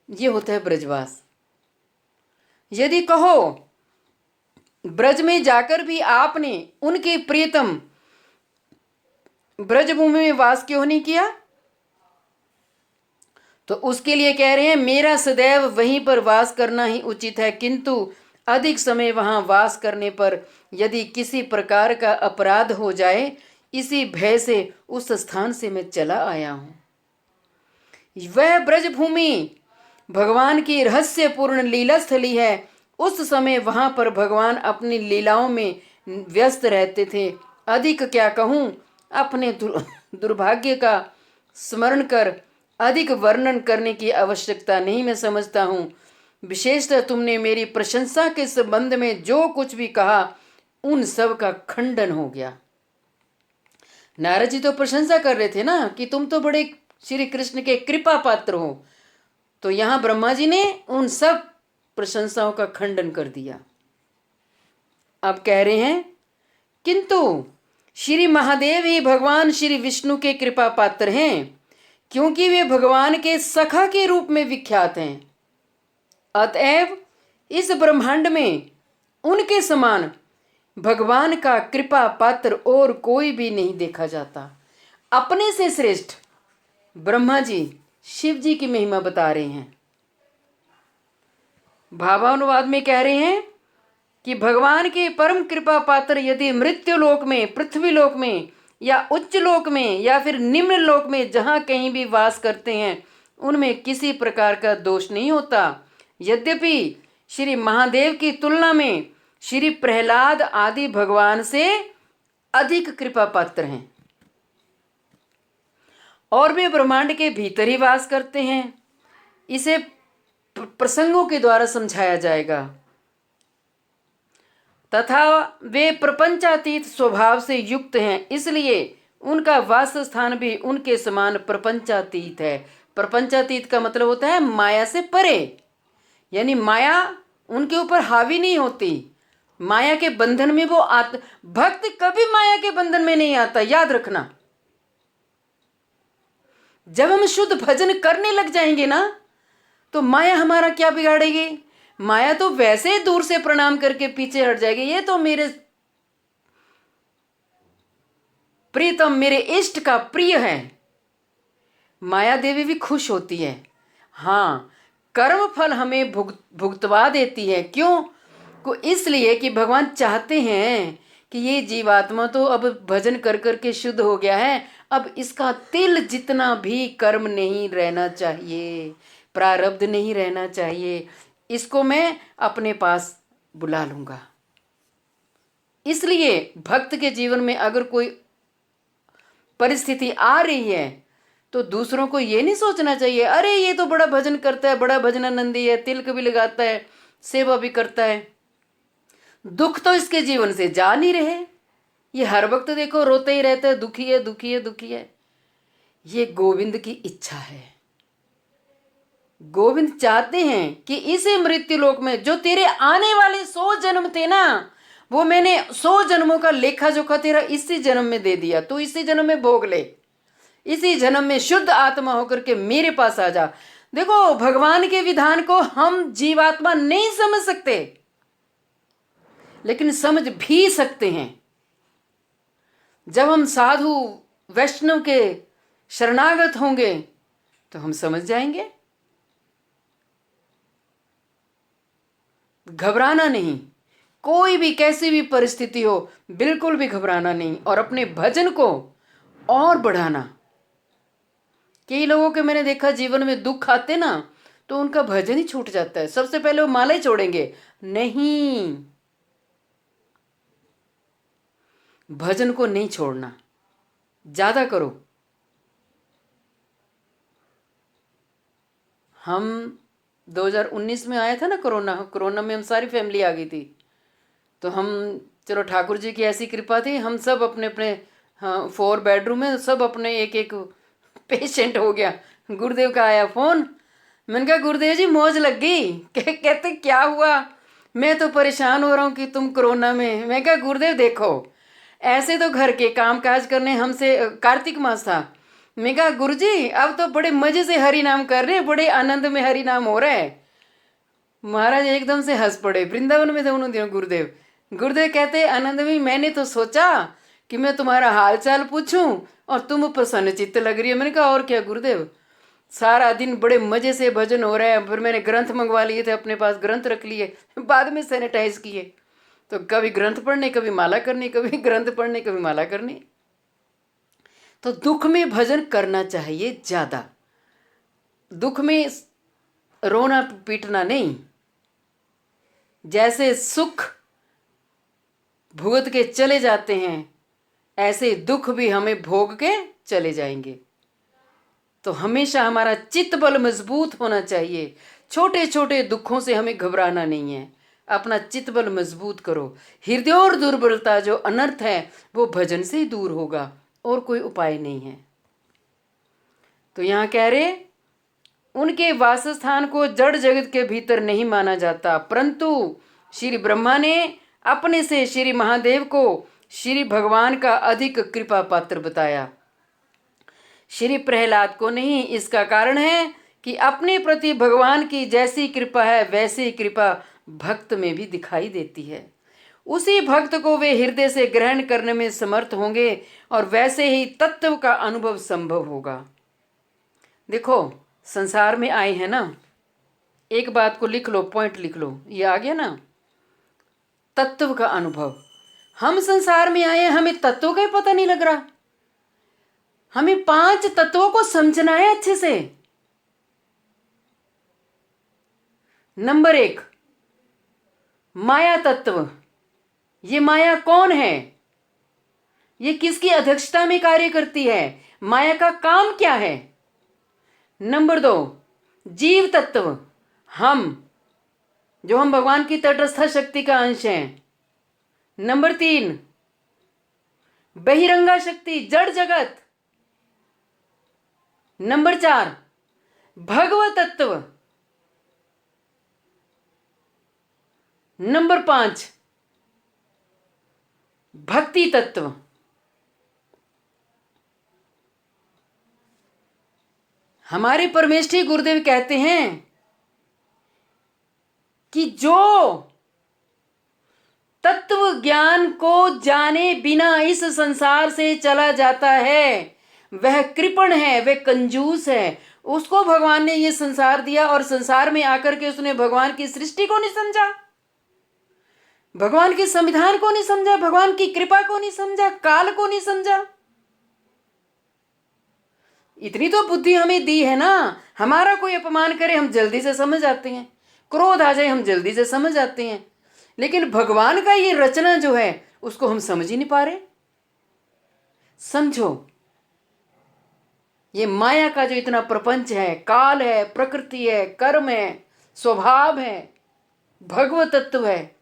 ये होता है ब्रजवास। यदि कहो ब्रज में जाकर भी आपने उनके प्रियतम ब्रजभूमि में वास क्यों नहीं किया, तो उसके लिए कह रहे हैं मेरा सदैव वहीं पर वास करना ही उचित है, किंतु अधिक समय वहां वास करने पर यदि किसी प्रकार का अपराध हो जाए, इसी भय से उस स्थान से मैं चला आया हूं। वह ब्रजभूमि भगवान की रहस्यपूर्ण लीला स्थली है। उस समय वहां पर भगवान अपनी लीलाओं में व्यस्त रहते थे। अधिक क्या कहूं, अपने दुर्भाग्य का स्मरण कर अधिक वर्णन करने की आवश्यकता नहीं मैं समझता हूं। विशेषतः तुमने मेरी प्रशंसा के संबंध में जो कुछ भी कहा, उन सब का खंडन हो गया। नारद जी तो प्रशंसा कर रहे थे ना कि तुम तो बड़े श्री कृष्ण के कृपा पात्र हो। तो यहां ब्रह्मा जी ने उन सब प्रशंसाओं का खंडन कर दिया। अब कह रहे हैं किंतु श्री महादेव ही भगवान श्री विष्णु के कृपा पात्र हैं, क्योंकि वे भगवान के सखा के रूप में विख्यात हैं। अतएव इस ब्रह्मांड में उनके समान भगवान का कृपा पात्र और कोई भी नहीं देखा जाता। अपने से श्रेष्ठ ब्रह्मा जी शिव जी की महिमा बता रहे हैं। भावानुवाद में कह रहे हैं कि भगवान के परम कृपा पात्र यदि मृत्यु लोक में, पृथ्वी लोक में, या उच्च लोक में, या फिर निम्न लोक में जहां कहीं भी वास करते हैं, उनमें किसी प्रकार का दोष नहीं होता। यद्यपि श्री महादेव की तुलना में श्री प्रहलाद आदि भगवान से अधिक कृपा पात्र हैं, और वे ब्रह्मांड के भीतर ही वास करते हैं। इसे प्रसंगों के द्वारा समझाया जाएगा। तथा वे प्रपंचातीत स्वभाव से युक्त हैं, इसलिए उनका वास स्थान भी उनके समान प्रपंचातीत है। प्रपंचातीत का मतलब होता है माया से परे, यानी माया उनके ऊपर हावी नहीं होती। माया के बंधन में वो भक्त कभी माया के बंधन में नहीं आता, याद रखना। जब हम शुद्ध भजन करने लग जाएंगे ना, तो माया हमारा क्या बिगाड़ेगी? माया तो वैसे ही दूर से प्रणाम करके पीछे हट जाएगी। ये तो मेरे प्रियतम, मेरे इष्ट का प्रिय है। माया देवी भी खुश होती है। हाँ, कर्म फल हमें भुगतवा देती है। क्यों? इसलिए कि भगवान चाहते हैं कि ये जीवात्मा तो अब भजन कर कर के शुद्ध हो गया है, अब इसका तिल जितना भी कर्म नहीं रहना चाहिए, प्रारब्ध नहीं रहना चाहिए, इसको मैं अपने पास बुला लूँगा। इसलिए भक्त के जीवन में अगर कोई परिस्थिति आ रही है तो दूसरों को ये नहीं सोचना चाहिए अरे ये तो बड़ा भजन करता है, बड़ा भजनानंदी है, तिलक भी लगाता है, सेवा भी करता है, दुख तो इसके जीवन से जा नहीं रहे, ये हर वक्त देखो रोते ही रहता है, दुखी है दुखी है दुखी है। ये गोविंद की इच्छा है। गोविंद चाहते हैं कि इसे मृत्यु लोक में जो तेरे आने वाले 100 जन्म थे ना, वो मैंने 100 जन्मों का लेखा जोखा तेरा इसी जन्म में दे दिया, तू इसी जन्म में भोग ले, इसी जन्म में शुद्ध आत्मा होकर के मेरे पास आ जा। देखो, भगवान के विधान को हम जीवात्मा नहीं समझ सकते, लेकिन समझ भी सकते हैं। जब हम साधु वैष्णव के शरणागत होंगे तो हम समझ जाएंगे। घबराना नहीं, कोई भी कैसी भी परिस्थिति हो बिल्कुल भी घबराना नहीं, और अपने भजन को और बढ़ाना। कई लोगों के मैंने देखा जीवन में दुख आते ना तो उनका भजन ही छूट जाता है, सबसे पहले वो माला ही छोड़ेंगे। नहीं, भजन को नहीं छोड़ना, ज्यादा करो। हम 2019 में आया था ना कोरोना में हम सारी फैमिली आ गई थी, तो हम चलो ठाकुर जी की ऐसी कृपा थी, हम सब अपने अपने 4 बेडरूम में सब अपने एक एक पेशेंट हो गया। गुरुदेव का आया फोन, मैंने कहा गुरुदेव जी मौज लग गई। कहते क्या हुआ? मैं तो परेशान हो रहा हूँ कि तुम कोरोना में। मैं कहा गुरुदेव देखो, ऐसे तो घर के काम काज करने हमसे, कार्तिक मास था, मैं कहा गुरुजी अब तो बड़े मजे से हरि नाम कर रहे हैं, बड़े आनंद में हरि नाम हो रहा है। महाराज एकदम से हंस पड़े। वृंदावन में थे उन दिनों गुरुदेव। गुरुदेव कहते आनंद में मैंने तो सोचा कि मैं तुम्हारा हाल चाल पूछूं और तुम प्रसन्न चित्त लग रही है। मैंने कहा और क्या गुरुदेव, सारा दिन बड़े मजे से भजन हो रहा है। फिर मैंने ग्रंथ मंगवा लिए थे, अपने पास ग्रंथ रख लिए, बाद में सैनिटाइज किए। तो कभी ग्रंथ पढ़ने, कभी माला करनी, कभी ग्रंथ पढ़ने, कभी माला करनी। तो दुख में भजन करना चाहिए ज्यादा, दुख में रोना पीटना नहीं। जैसे सुख भुगत के चले जाते हैं, ऐसे दुख भी हमें भोग के चले जाएंगे। तो हमेशा हमारा चित्त बल मजबूत होना चाहिए। छोटे छोटे दुखों से हमें घबराना नहीं है, अपना चित्त बल मजबूत करो। हृदय और दुर्बलता जो अनर्थ है वो भजन से ही दूर होगा, और कोई उपाय नहीं है। तो यहाँ कह रहे उनके वासस्थान को जड़ जगत के भीतर नहीं माना जाता, परंतु श्री ब्रह्मा ने अपने से श्री महादेव को श्री भगवान का अधिक कृपा पात्र बताया, श्री प्रहलाद को नहीं। इसका कारण है कि अपने प्रति भगवान की जैसी कृपा है वैसी कृपा भक्त में भी दिखाई देती है। उसी भक्त को वे हृदय से ग्रहण करने में समर्थ होंगे और वैसे ही तत्व का अनुभव संभव होगा। देखो, संसार में आए हैं ना, एक बात को लिख लो, पॉइंट लिख लो, ये आ गया ना, तत्व का अनुभव। हम संसार में आए हैं, हमें तत्वों का ही पता नहीं लग रहा। हमें 5 तत्वों को समझना है अच्छे से। नंबर 1, माया तत्व। ये माया कौन है? ये किसकी अध्यक्षता में कार्य करती है? माया का काम क्या है? नंबर 2, जीव तत्व, हम जो हम भगवान की तटस्थ शक्ति का अंश हैं। नंबर 3, बहिरंगा शक्ति, जड़ जगत। नंबर 4, भगवत तत्व। नंबर 5, भक्ति तत्व। हमारे परमेष्ठी गुरुदेव कहते हैं कि जो तत्व ज्ञान को जाने बिना इस संसार से चला जाता है वह कृपण है, वह कंजूस है। उसको भगवान ने ये संसार दिया और संसार में आकर के उसने भगवान की सृष्टि को नहीं समझा, भगवान के संविधान को नहीं समझा, भगवान की कृपा को नहीं समझा, काल को नहीं समझा। इतनी तो बुद्धि हमें दी है ना, हमारा कोई अपमान करे हम जल्दी से समझ आते हैं, क्रोध आ जाए हम जल्दी से समझ आते हैं, लेकिन भगवान का ये रचना जो है उसको हम समझ ही नहीं पा रहे। समझो, ये माया का जो इतना प्रपंच है, काल है, प्रकृति है, कर्म है, स्वभाव है, भगवत तत्व है,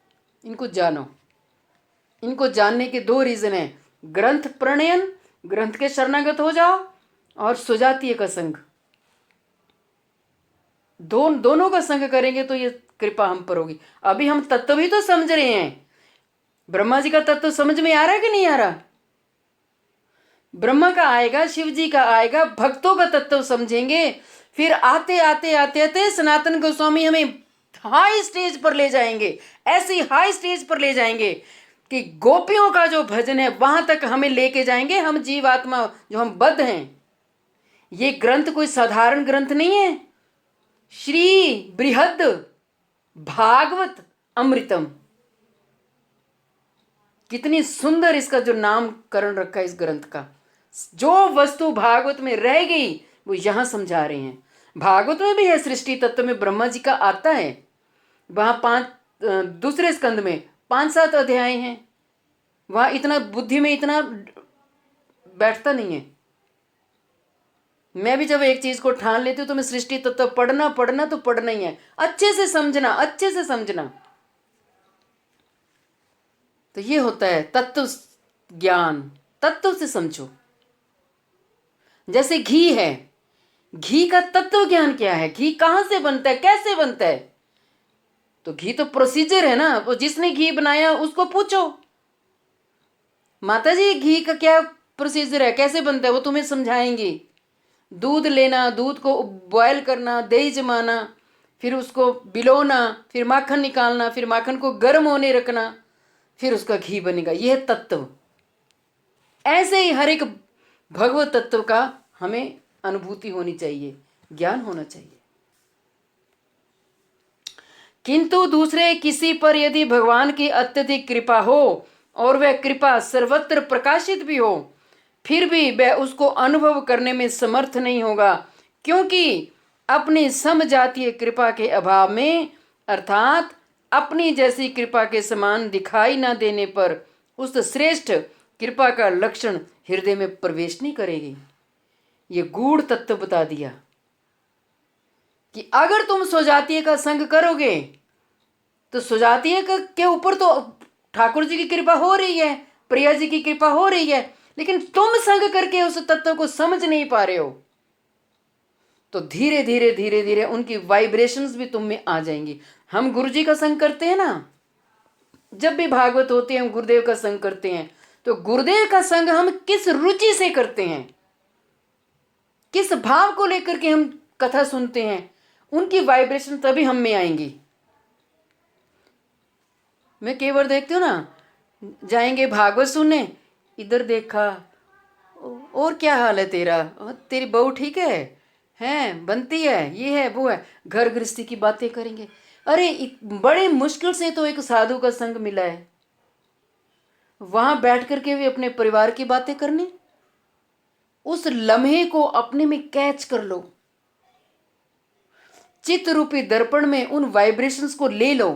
इनको जानो। इनको जानने के दो रीजन है, ग्रंथ प्रणयन, ग्रंथ के शरणागत हो जाओ, और सुजातीय का संग। दोनों का संग करेंगे तो ये कृपा हम पर होगी। अभी हम तत्व भी तो समझ रहे हैं, ब्रह्मा जी का तत्व समझ में आ रहा है कि नहीं आ रहा? ब्रह्मा का आएगा, शिव जी का आएगा, भक्तों का तत्व समझेंगे, फिर आते आते आते आते सनातन गोस्वामी हमें हाई स्टेज पर ले जाएंगे, ऐसी हाई स्टेज पर ले जाएंगे कि गोपियों का जो भजन है वहां तक हमें लेके जाएंगे। हम जीवात्मा जो हम बद्ध हैं, ये ग्रंथ कोई साधारण ग्रंथ नहीं है। श्री बृहद भागवत अमृतम, कितनी सुंदर इसका जो नामकरण रखा है इस ग्रंथ का। जो वस्तु भागवत में रह गई वो यहां समझा रहे हैं। भागवत में भी है, सृष्टि तत्व में ब्रह्मा जी का आता है, वहां दूसरे स्कंद में 5-7 अध्याय हैं, वहां इतना बुद्धि में इतना बैठता नहीं है। मैं भी जब एक चीज को ठान लेती हूँ तो मैं सृष्टि तत्व पढ़ना तो पढ़ना ही है, अच्छे से समझना, अच्छे से समझना। तो ये होता है तत्व ज्ञान, तत्व से समझो। जैसे घी है, घी का तत्व ज्ञान क्या है, घी कहां से बनता है, कैसे बनता है? तो घी तो प्रोसीजर है ना, वो जिसने घी बनाया उसको पूछो, माता जी घी का क्या प्रोसीजर है, कैसे बनता है, वो तुम्हें समझाएंगी। दूध लेना, दूध को बॉयल करना, दही जमाना, फिर उसको बिलोना, फिर माखन निकालना, फिर माखन को गर्म होने रखना, फिर उसका घी बनेगा। यह है तत्व। ऐसे ही हर एक भगवत तत्व का हमें अनुभूति होनी चाहिए, ज्ञान होना चाहिए। किंतु दूसरे किसी पर यदि भगवान की अत्यधिक कृपा हो और वह कृपा सर्वत्र प्रकाशित भी हो, फिर भी वह उसको अनुभव करने में समर्थ नहीं होगा, क्योंकि अपनी समजातीय कृपा के अभाव में, अर्थात अपनी जैसी कृपा के समान दिखाई न देने पर उस श्रेष्ठ कृपा का लक्षण हृदय में प्रवेश नहीं करेगी। ये गूढ़ तत्व बता दिया कि अगर तुम स्वजातीय का संग करोगे तो स्वजातीय के ऊपर तो ठाकुर जी की कृपा हो रही है, प्रिया जी की कृपा हो रही है, लेकिन तुम संग करके उस तत्व को समझ नहीं पा रहे हो, तो धीरे धीरे धीरे धीरे उनकी वाइब्रेशंस भी तुम में आ जाएंगी। हम गुरु जी का संग करते हैं ना, जब भी भागवत होते हैं हम गुरुदेव का संग करते हैं, तो गुरुदेव का संग हम किस रुचि से करते हैं, किस भाव को लेकर के हम कथा सुनते हैं, उनकी वाइब्रेशन तभी हम में आएंगी। मैं कई बार देखती हूँ ना, जाएंगे भागवत सुनने, इधर देखा, और क्या हाल है तेरा, तेरी बहू ठीक है बनती है, ये है वो है, घर गृहस्थी की बातें करेंगे। अरे बड़े मुश्किल से तो एक साधु का संग मिला है, वहां बैठ करके भी अपने परिवार की बातें करनी। उस लम्हे को अपने में कैच कर लो, चित्त रूपी दर्पण में उन वाइब्रेशंस को ले लो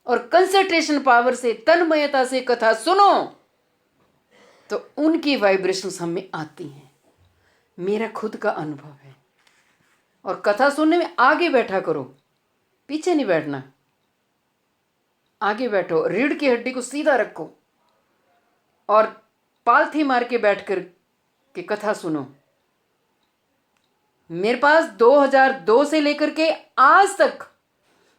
और कंसंट्रेशन पावर से, तन्मयता से कथा सुनो, तो उनकी वाइब्रेशंस हमें आती हैं। मेरा खुद का अनुभव है। और कथा सुनने में आगे बैठा करो, पीछे नहीं बैठना, आगे बैठो, रीढ़ की हड्डी को सीधा रखो और पालथी मार के बैठ कर के कथा सुनो। मेरे पास 2002 से लेकर के आज तक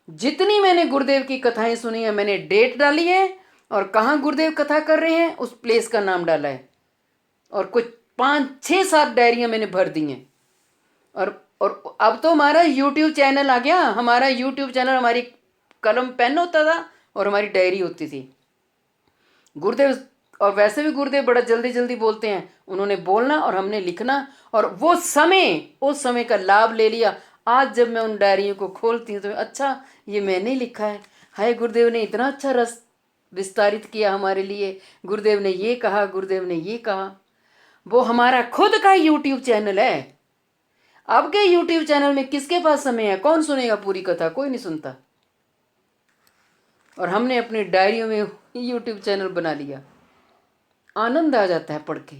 जितनी मैंने गुरुदेव की कथाएं सुनी है, मैंने डेट डाली है और कहाँ गुरुदेव कथा कर रहे हैं उस प्लेस का नाम डाला है, और कुछ 5-6-7 डायरियां मैंने भर दी हैं। और अब तो हमारा YouTube चैनल आ गया। हमारा YouTube चैनल, हमारी कलम पेन होता था और हमारी डायरी होती थी। गुरुदेव और वैसे भी गुरुदेव बड़ा जल्दी जल्दी बोलते हैं, उन्होंने बोलना और हमने लिखना, और वो समय, उस समय का लाभ ले लिया। आज जब मैं उन डायरियों को खोलती हूँ तो अच्छा, ये मैंने लिखा है, हाय गुरुदेव ने इतना अच्छा रस विस्तारित किया हमारे लिए, गुरुदेव ने ये कहा, गुरुदेव ने ये कहा। वो हमारा खुद का यूट्यूब चैनल है। अब के यूट्यूब चैनल में किसके पास समय है? कौन सुनेगा पूरी कथा? कोई नहीं सुनता। और हमने अपनी डायरियों में यूट्यूब चैनल बना लिया। आनंद आ जाता है पढ़ के।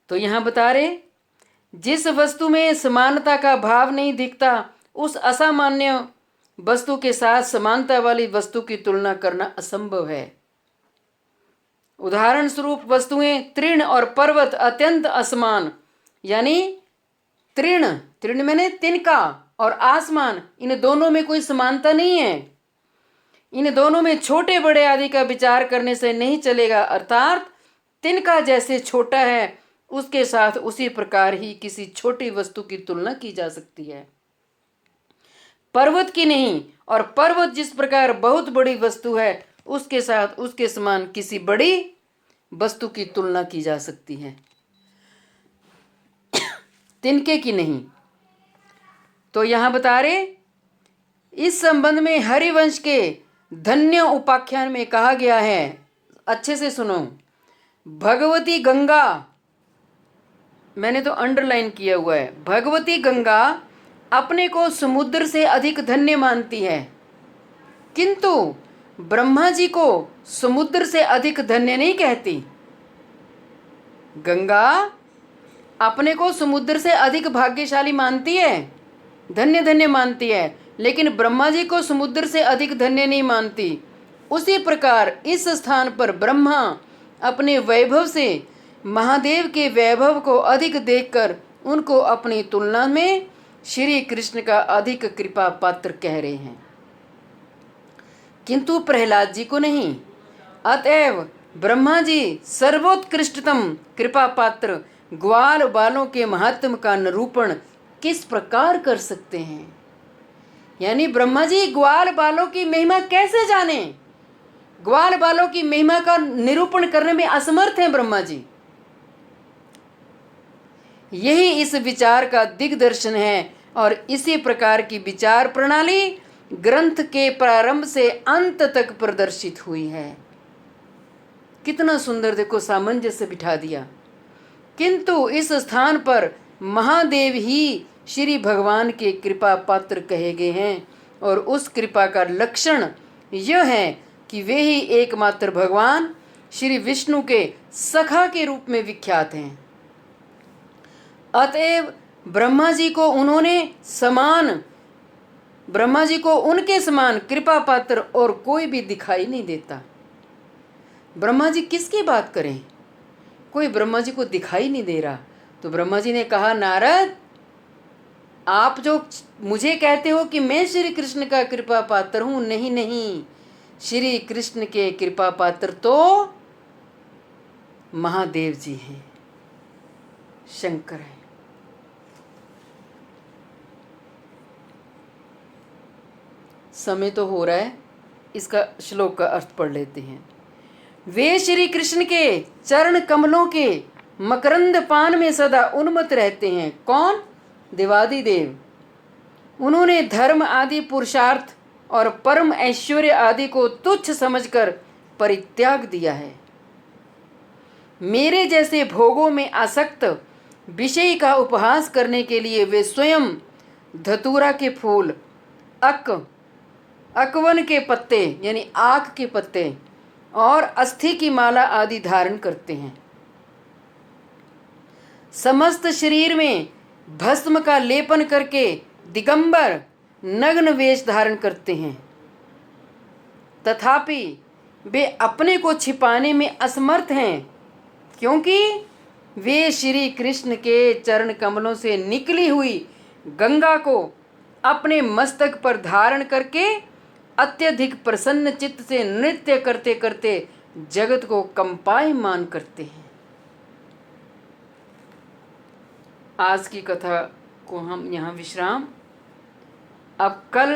तो यहां बता रहे, जिस वस्तु में समानता का भाव नहीं दिखता, उस असामान्य वस्तु के साथ समानता वाली वस्तु की तुलना करना असंभव है। उदाहरण स्वरूप वस्तुएं तृण और पर्वत अत्यंत असमान, यानी तृण, तृण मैंने तिनका, और आसमान, इन दोनों में कोई समानता नहीं है। इन दोनों में छोटे बड़े आदि का विचार करने से नहीं चलेगा। अर्थात तिनका जैसे छोटा है, उसके साथ उसी प्रकार ही किसी छोटी वस्तु की तुलना की जा सकती है, पर्वत की नहीं। और पर्वत जिस प्रकार बहुत बड़ी वस्तु है, उसके साथ उसके समान किसी बड़ी वस्तु की तुलना की जा सकती है, तिनके की नहीं। तो यहां बता रहे, इस संबंध में हरिवंश के धन्य उपाख्यान में कहा गया है, अच्छे से सुनो, भगवती गंगा, मैंने तो अंडरलाइन किया हुआ है, भगवती गंगा अपने को समुद्र से अधिक धन्य मानती है, किंतु ब्रह्मा जी को समुद्र से अधिक धन्य नहीं कहती। गंगा अपने को समुद्र से अधिक भाग्यशाली मानती है, धन्य धन्य मानती है, लेकिन ब्रह्मा जी को समुद्र से अधिक धन्य नहीं मानती। उसी प्रकार इस स्थान पर ब्रह्मा अपने वैभव से महादेव के वैभव को अधिक देखकर उनको अपनी तुलना में श्री कृष्ण का अधिक कृपा पात्र कह रहे हैं, किंतु प्रहलाद जी को नहीं। अतएव ब्रह्मा जी सर्वोत्कृष्टतम कृपा पात्र ग्वाल बालों के महात्म का निरूपण किस प्रकार कर सकते हैं? यानी ब्रह्मा जी ग्वाल बालों की महिमा कैसे जाने? ग्वाल बालों की महिमा का निरूपण करने में असमर्थ हैं ब्रह्मा जी। यही इस विचार का दिग्दर्शन है, और इसी प्रकार की विचार प्रणाली ग्रंथ के प्रारंभ से अंत तक प्रदर्शित हुई है। कितना सुंदर देखो सामंजस्य बिठा दिया। किंतु इस स्थान पर महादेव ही श्री भगवान के कृपा पात्र कहे गए हैं, और उस कृपा का लक्षण यह है कि वे ही एकमात्र भगवान श्री विष्णु के सखा के रूप में विख्यात हैं। अतएव ब्रह्मा जी को उनके समान कृपा पात्र और कोई भी दिखाई नहीं देता। ब्रह्मा जी किसकी बात करें? कोई ब्रह्मा जी को दिखाई नहीं दे रहा। तो ब्रह्मा जी ने कहा, नारद, आप जो मुझे कहते हो कि मैं श्री कृष्ण का कृपा पात्र हूं, नहीं नहीं, श्री कृष्ण के कृपा पात्र तो महादेव जी हैं, शंकर हैं। समय तो हो रहा है, इसका श्लोक का अर्थ पढ़ लेते हैं। वे श्री कृष्ण के चरण कमलों के मकरंद पान में सदा उन्मत्त रहते हैं। कौन? देवादिदेव। उन्होंने धर्म आदि पुरुषार्थ और परम ऐश्वर्य आदि को तुच्छ समझकर परित्याग दिया है। मेरे जैसे भोगों में आसक्त विषय का उपहास करने के लिए वे स्वयं धतूरा के फूल, अकवन के पत्ते यानी आक के पत्ते और अस्थि की माला आदि धारण करते हैं। समस्त शरीर में भस्म का लेपन करके दिगंबर नग्न वेश धारण करते हैं। तथापि वे अपने को छिपाने में असमर्थ हैं, क्योंकि वे श्री कृष्ण के चरण कमलों से निकली हुई गंगा को अपने मस्तक पर धारण करके अत्यधिक प्रसन्न चित्त से नृत्य करते करते जगत को कंपायमान करते हैं। आज की कथा को हम यहाँ विश्राम। अब कल